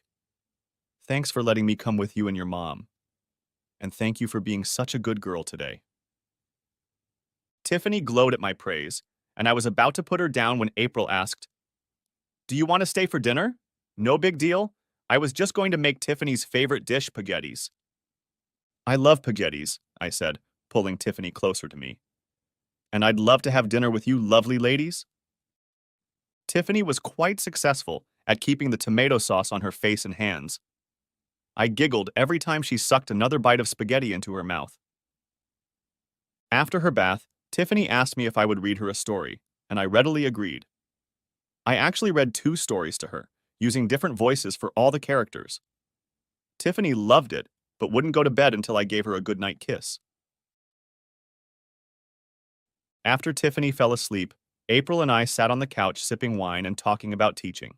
Thanks for letting me come with you and your mom. And thank you for being such a good girl today. Tiffany glowed at my praise, and I was about to put her down when April asked, Do you want to stay for dinner? No big deal. I was just going to make Tiffany's favorite dish, spaghettis. I love spaghettis, I said, pulling Tiffany closer to me. And I'd love to have dinner with you lovely ladies. Tiffany was quite successful at keeping the tomato sauce on her face and hands. I giggled every time she sucked another bite of spaghetti into her mouth. After her bath, Tiffany asked me if I would read her a story, and I readily agreed. I actually read 2 stories to her, using different voices for all the characters. Tiffany loved it, but wouldn't go to bed until I gave her a goodnight kiss. After Tiffany fell asleep, April and I sat on the couch sipping wine and talking about teaching.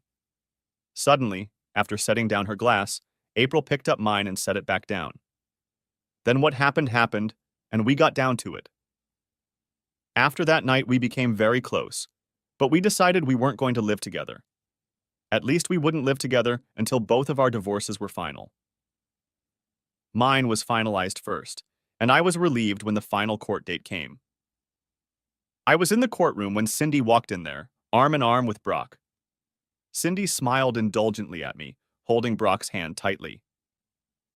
Suddenly, after setting down her glass, April picked up mine and set it back down. Then what happened happened, and we got down to it. After that night, we became very close, but we decided we weren't going to live together. At least we wouldn't live together until both of our divorces were final. Mine was finalized first, and I was relieved when the final court date came. I was in the courtroom when Cindy walked in there, arm in arm with Brock. Cindy smiled indulgently at me, holding Brock's hand tightly.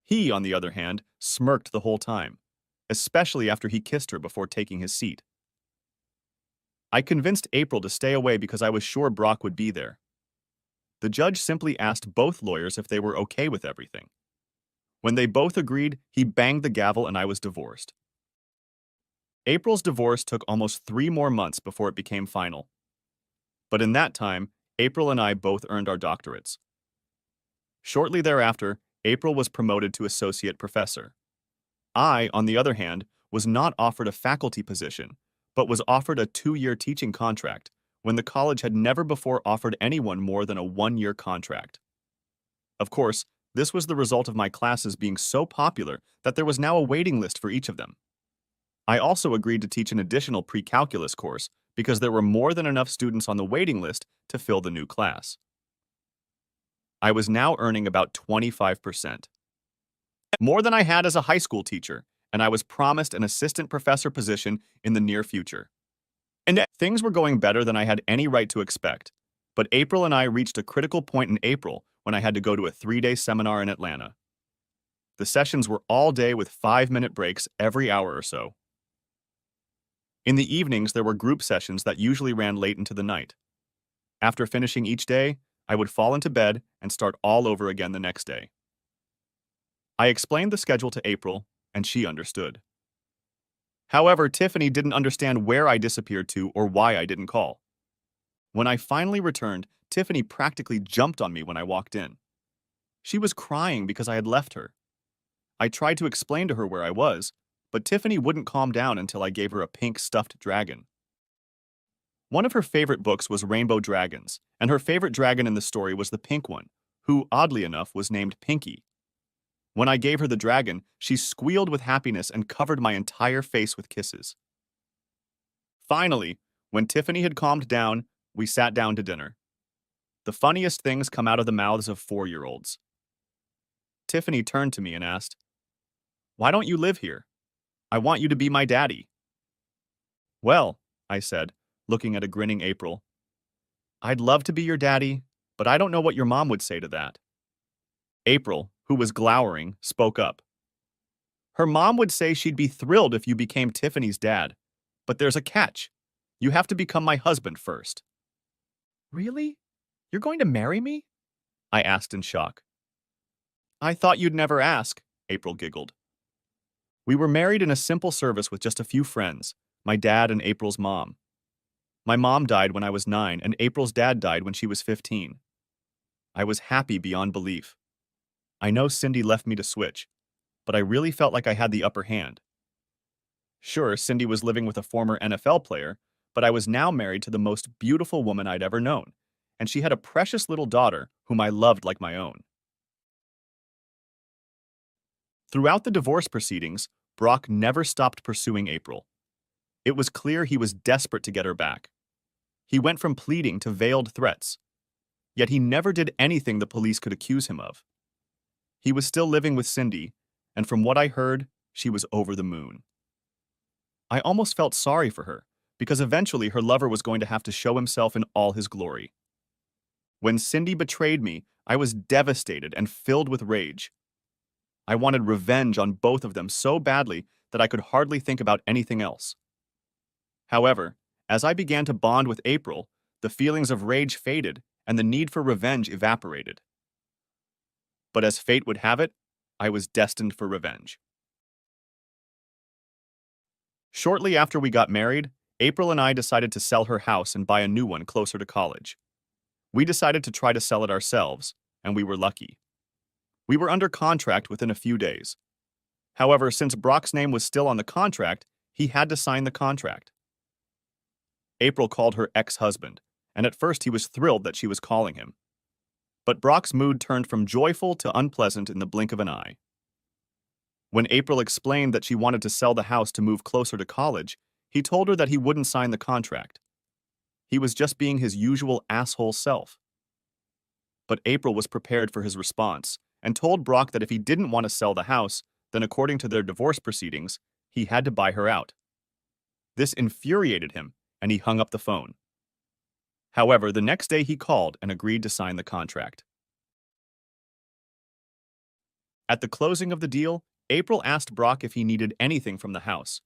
He, on the other hand, smirked the whole time, especially after he kissed her before taking his seat. I convinced April to stay away because I was sure Brock would be there. The judge simply asked both lawyers if they were okay with everything. When they both agreed, he banged the gavel and I was divorced. April's divorce took almost 3 more months before it became final. But in that time, April and I both earned our doctorates. Shortly thereafter, April was promoted to associate professor. I, on the other hand, was not offered a faculty position, but was offered a 2-year teaching contract when the college had never before offered anyone more than a 1-year contract. Of course, this was the result of my classes being so popular that there was now a waiting list for each of them. I also agreed to teach an additional pre-calculus course because there were more than enough students on the waiting list to fill the new class. I was now earning about 25%. More than I had as a high school teacher, and I was promised an assistant professor position in the near future. And things were going better than I had any right to expect. But April and I reached a critical point in April when I had to go to a 3-day seminar in Atlanta. The sessions were all day with 5-minute breaks every hour or so. In the evenings, there were group sessions that usually ran late into the night. After finishing each day, I would fall into bed and start all over again the next day. I explained the schedule to April, and she understood. However, Tiffany didn't understand where I disappeared to or why I didn't call. When I finally returned, Tiffany practically jumped on me when I walked in. She was crying because I had left her. I tried to explain to her where I was, but Tiffany wouldn't calm down until I gave her a pink stuffed dragon. One of her favorite books was Rainbow Dragons, and her favorite dragon in the story was the pink one, who, oddly enough, was named Pinky. When I gave her the dragon, she squealed with happiness and covered my entire face with kisses. Finally, when Tiffany had calmed down, we sat down to dinner. The funniest things come out of the mouths of 4-year-olds. Tiffany turned to me and asked, "Why don't you live here? I want you to be my daddy." "Well," I said, looking at a grinning April, "I'd love to be your daddy, but I don't know what your mom would say to that." April, who was glowering, spoke up. "Her mom would say she'd be thrilled if you became Tiffany's dad, but there's a catch. You have to become my husband first." "Really? You're going to marry me?" I asked in shock. "I thought you'd never ask," April giggled. We were married in a simple service with just a few friends, my dad and April's mom. My mom died when I was 9, and April's dad died when she was 15. I was happy beyond belief. I know Cindy left me to switch, but I really felt like I had the upper hand. Sure, Cindy was living with a former NFL player, but I was now married to the most beautiful woman I'd ever known, and she had a precious little daughter whom I loved like my own. Throughout the divorce proceedings, Brock never stopped pursuing April. It was clear he was desperate to get her back. He went from pleading to veiled threats. Yet he never did anything the police could accuse him of. He was still living with Cindy, and from what I heard, she was over the moon. I almost felt sorry for her, because eventually her lover was going to have to show himself in all his glory. When Cindy betrayed me, I was devastated and filled with rage. I wanted revenge on both of them so badly that I could hardly think about anything else. However, as I began to bond with April, the feelings of rage faded and the need for revenge evaporated. But as fate would have it, I was destined for revenge. Shortly after we got married, April and I decided to sell her house and buy a new one closer to college. We decided to try to sell it ourselves, and we were lucky. We were under contract within a few days. However, since Brock's name was still on the contract, he had to sign the contract. April called her ex-husband, and at first he was thrilled that she was calling him. But Brock's mood turned from joyful to unpleasant in the blink of an eye. When April explained that she wanted to sell the house to move closer to college, he told her that he wouldn't sign the contract. He was just being his usual asshole self. But April was prepared for his response and told Brock that if he didn't want to sell the house, then according to their divorce proceedings, he had to buy her out. This infuriated him, and he hung up the phone. However, the next day he called and agreed to sign the contract. At the closing of the deal, April asked Brock if he needed anything from the house.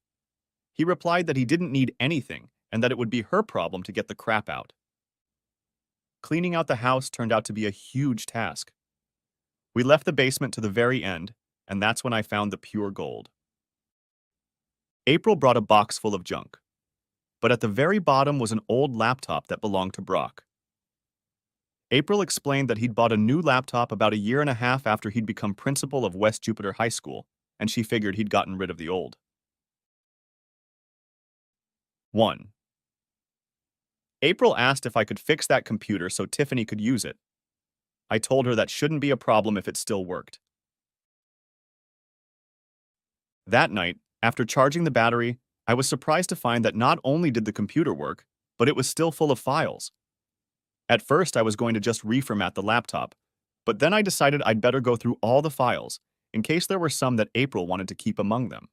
He replied that he didn't need anything and that it would be her problem to get the crap out. Cleaning out the house turned out to be a huge task. We left the basement to the very end, and that's when I found the pure gold. April brought a box full of junk, but at the very bottom was an old laptop that belonged to Brock. April explained that he'd bought a new laptop about a year and a half after he'd become principal of West Jupiter High School, and she figured he'd gotten rid of the old. 1. April asked if I could fix that computer so Tiffany could use it. I told her that shouldn't be a problem if it still worked. That night, after charging the battery, I was surprised to find that not only did the computer work, but it was still full of files. At first, I was going to just reformat the laptop, but then I decided I'd better go through all the files, in case there were some that April wanted to keep among them.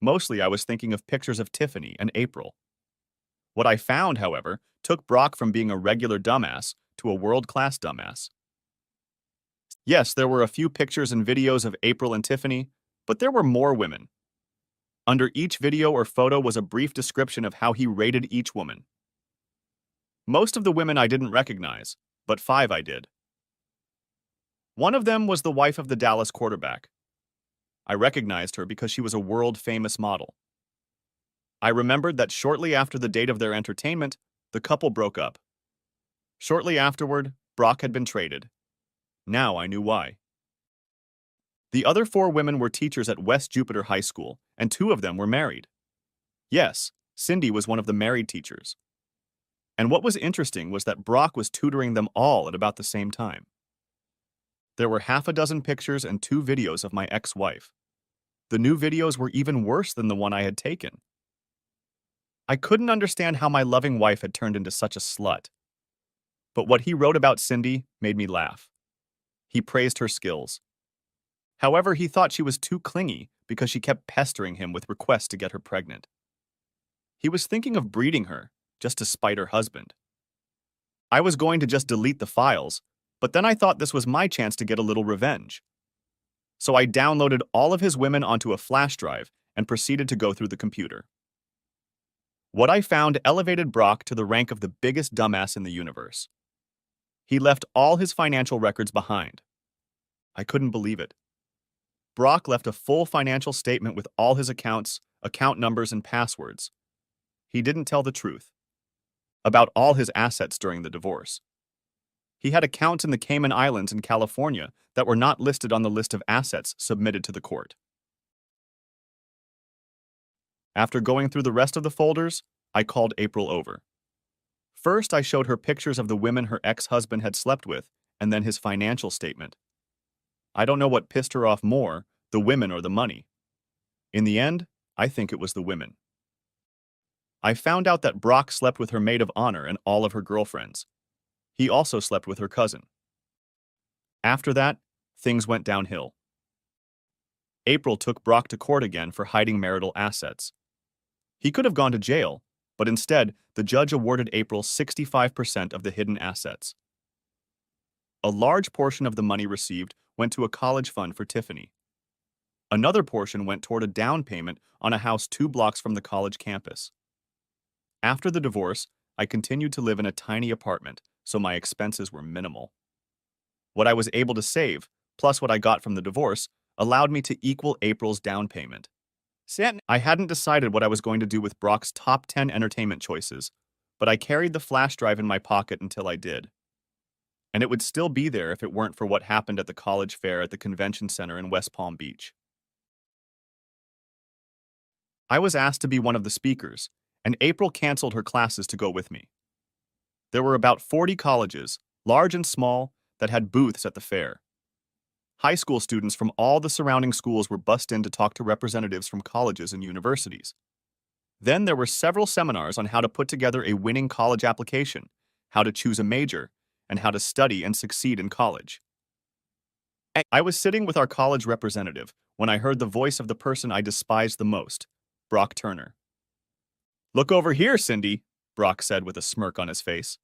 Mostly I was thinking of pictures of Tiffany and April. What I found, however, took Brock from being a regular dumbass to a world-class dumbass. Yes, there were a few pictures and videos of April and Tiffany, but there were more women. Under each video or photo was a brief description of how he rated each woman. Most of the women I didn't recognize, but 5 I did. One of them was the wife of the Dallas quarterback. I recognized her because she was a world-famous model. I remembered that shortly after the date of their entertainment, the couple broke up. Shortly afterward, Brock had been traded. Now I knew why. The other 4 women were teachers at West Jupiter High School, and 2 of them were married. Yes, Cindy was one of the married teachers. And what was interesting was that Brock was tutoring them all at about the same time. There were half a dozen pictures and 2 videos of my ex-wife. The new videos were even worse than the one I had taken. I couldn't understand how my loving wife had turned into such a slut. But what he wrote about Cindy made me laugh. He praised her skills. However, he thought she was too clingy because she kept pestering him with requests to get her pregnant. He was thinking of breeding her, just to spite her husband. I was going to just delete the files, but then I thought this was my chance to get a little revenge. So I downloaded all of his women onto a flash drive and proceeded to go through the computer. What I found elevated Brock to the rank of the biggest dumbass in the universe. He left all his financial records behind. I couldn't believe it. Brock left a full financial statement with all his accounts, account numbers, and passwords. He didn't tell the truth about all his assets during the divorce. He had accounts in the Cayman Islands and California that were not listed on the list of assets submitted to the court. After going through the rest of the folders, I called April over. First, I showed her pictures of the women her ex-husband had slept with, and then his financial statement. I don't know what pissed her off more, the women or the money. In the end, I think it was the women. I found out that Brock slept with her maid of honor and all of her girlfriends. He also slept with her cousin. After that, things went downhill. April took Brock to court again for hiding marital assets. He could have gone to jail, but instead, the judge awarded April 65% of the hidden assets. A large portion of the money received went to a college fund for Tiffany. Another portion went toward a down payment on a house 2 blocks from the college campus. After the divorce, I continued to live in a tiny apartment, so my expenses were minimal. What I was able to save, plus what I got from the divorce, allowed me to equal April's down payment. I hadn't decided what I was going to do with Brock's top 10 entertainment choices, but I carried the flash drive in my pocket until I did. And it would still be there if it weren't for what happened at the college fair at the convention center in West Palm Beach. I was asked to be one of the speakers, and April canceled her classes to go with me. There were about 40 colleges, large and small, that had booths at the fair. High school students from all the surrounding schools were bussed in to talk to representatives from colleges and universities. Then there were several seminars on how to put together a winning college application, how to choose a major, and how to study and succeed in college. I was sitting with our college representative when I heard the voice of the person I despised the most, Brock Turner. "Look over here, Cindy," Brock said with a smirk on his face.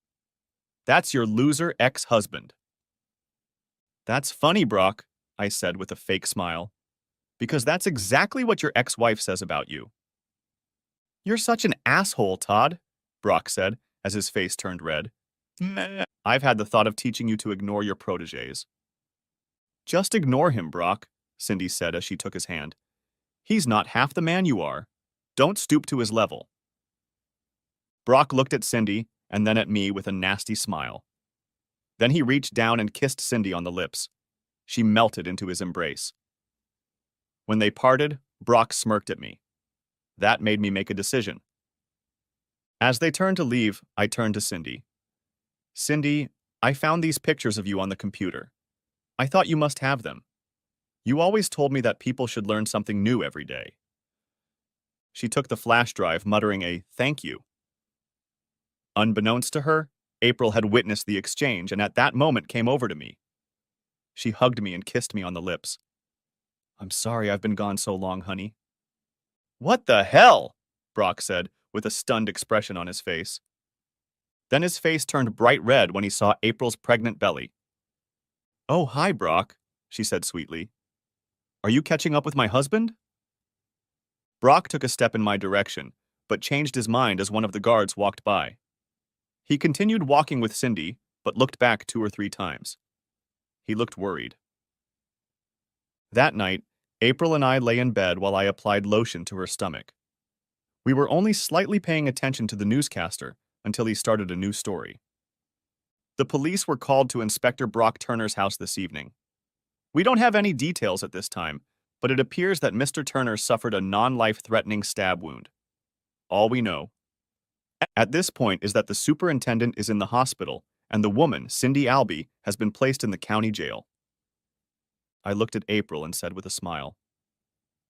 "That's your loser ex-husband." "That's funny, Brock," I said with a fake smile, "because that's exactly what your ex-wife says about you." "You're such an asshole, Todd," Brock said as his face turned red. "Meh. I've had the thought of teaching you to ignore your protégés." "Just ignore him, Brock," Cindy said as she took his hand. "He's not half the man you are. Don't stoop to his level." Brock looked at Cindy and then at me with a nasty smile. Then he reached down and kissed Cindy on the lips. She melted into his embrace. When they parted, Brock smirked at me. That made me make a decision. As they turned to leave, I turned to Cindy. "Cindy, I found these pictures of you on the computer. I thought you must have them. You always told me that people should learn something new every day." She took the flash drive, muttering a "thank you." Unbeknownst to her, April had witnessed the exchange and at that moment came over to me. She hugged me and kissed me on the lips. "I'm sorry I've been gone so long, honey." "What the hell?" Brock said, with a stunned expression on his face. Then his face turned bright red when he saw April's pregnant belly. "Oh, hi, Brock," she said sweetly. "Are you catching up with my husband?" Brock took a step in my direction, but changed his mind as one of the guards walked by. He continued walking with Cindy, but looked back 2 or 3 times. He looked worried. That night, April and I lay in bed while I applied lotion to her stomach. We were only slightly paying attention to the newscaster until he started a new story. The police were called to Inspector Brock Turner's house this evening. We don't have any details at this time, but it appears that Mr. Turner suffered a non-life-threatening stab wound. All we know at this point is that the superintendent is in the hospital and the woman, Cindy Albee, has been placed in the county jail. I looked at April and said with a smile,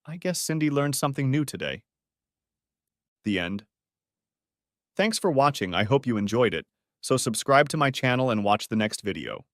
"I guess Cindy learned something new today." The end. Thanks for watching. I hope you enjoyed it. So subscribe to my channel and watch the next video.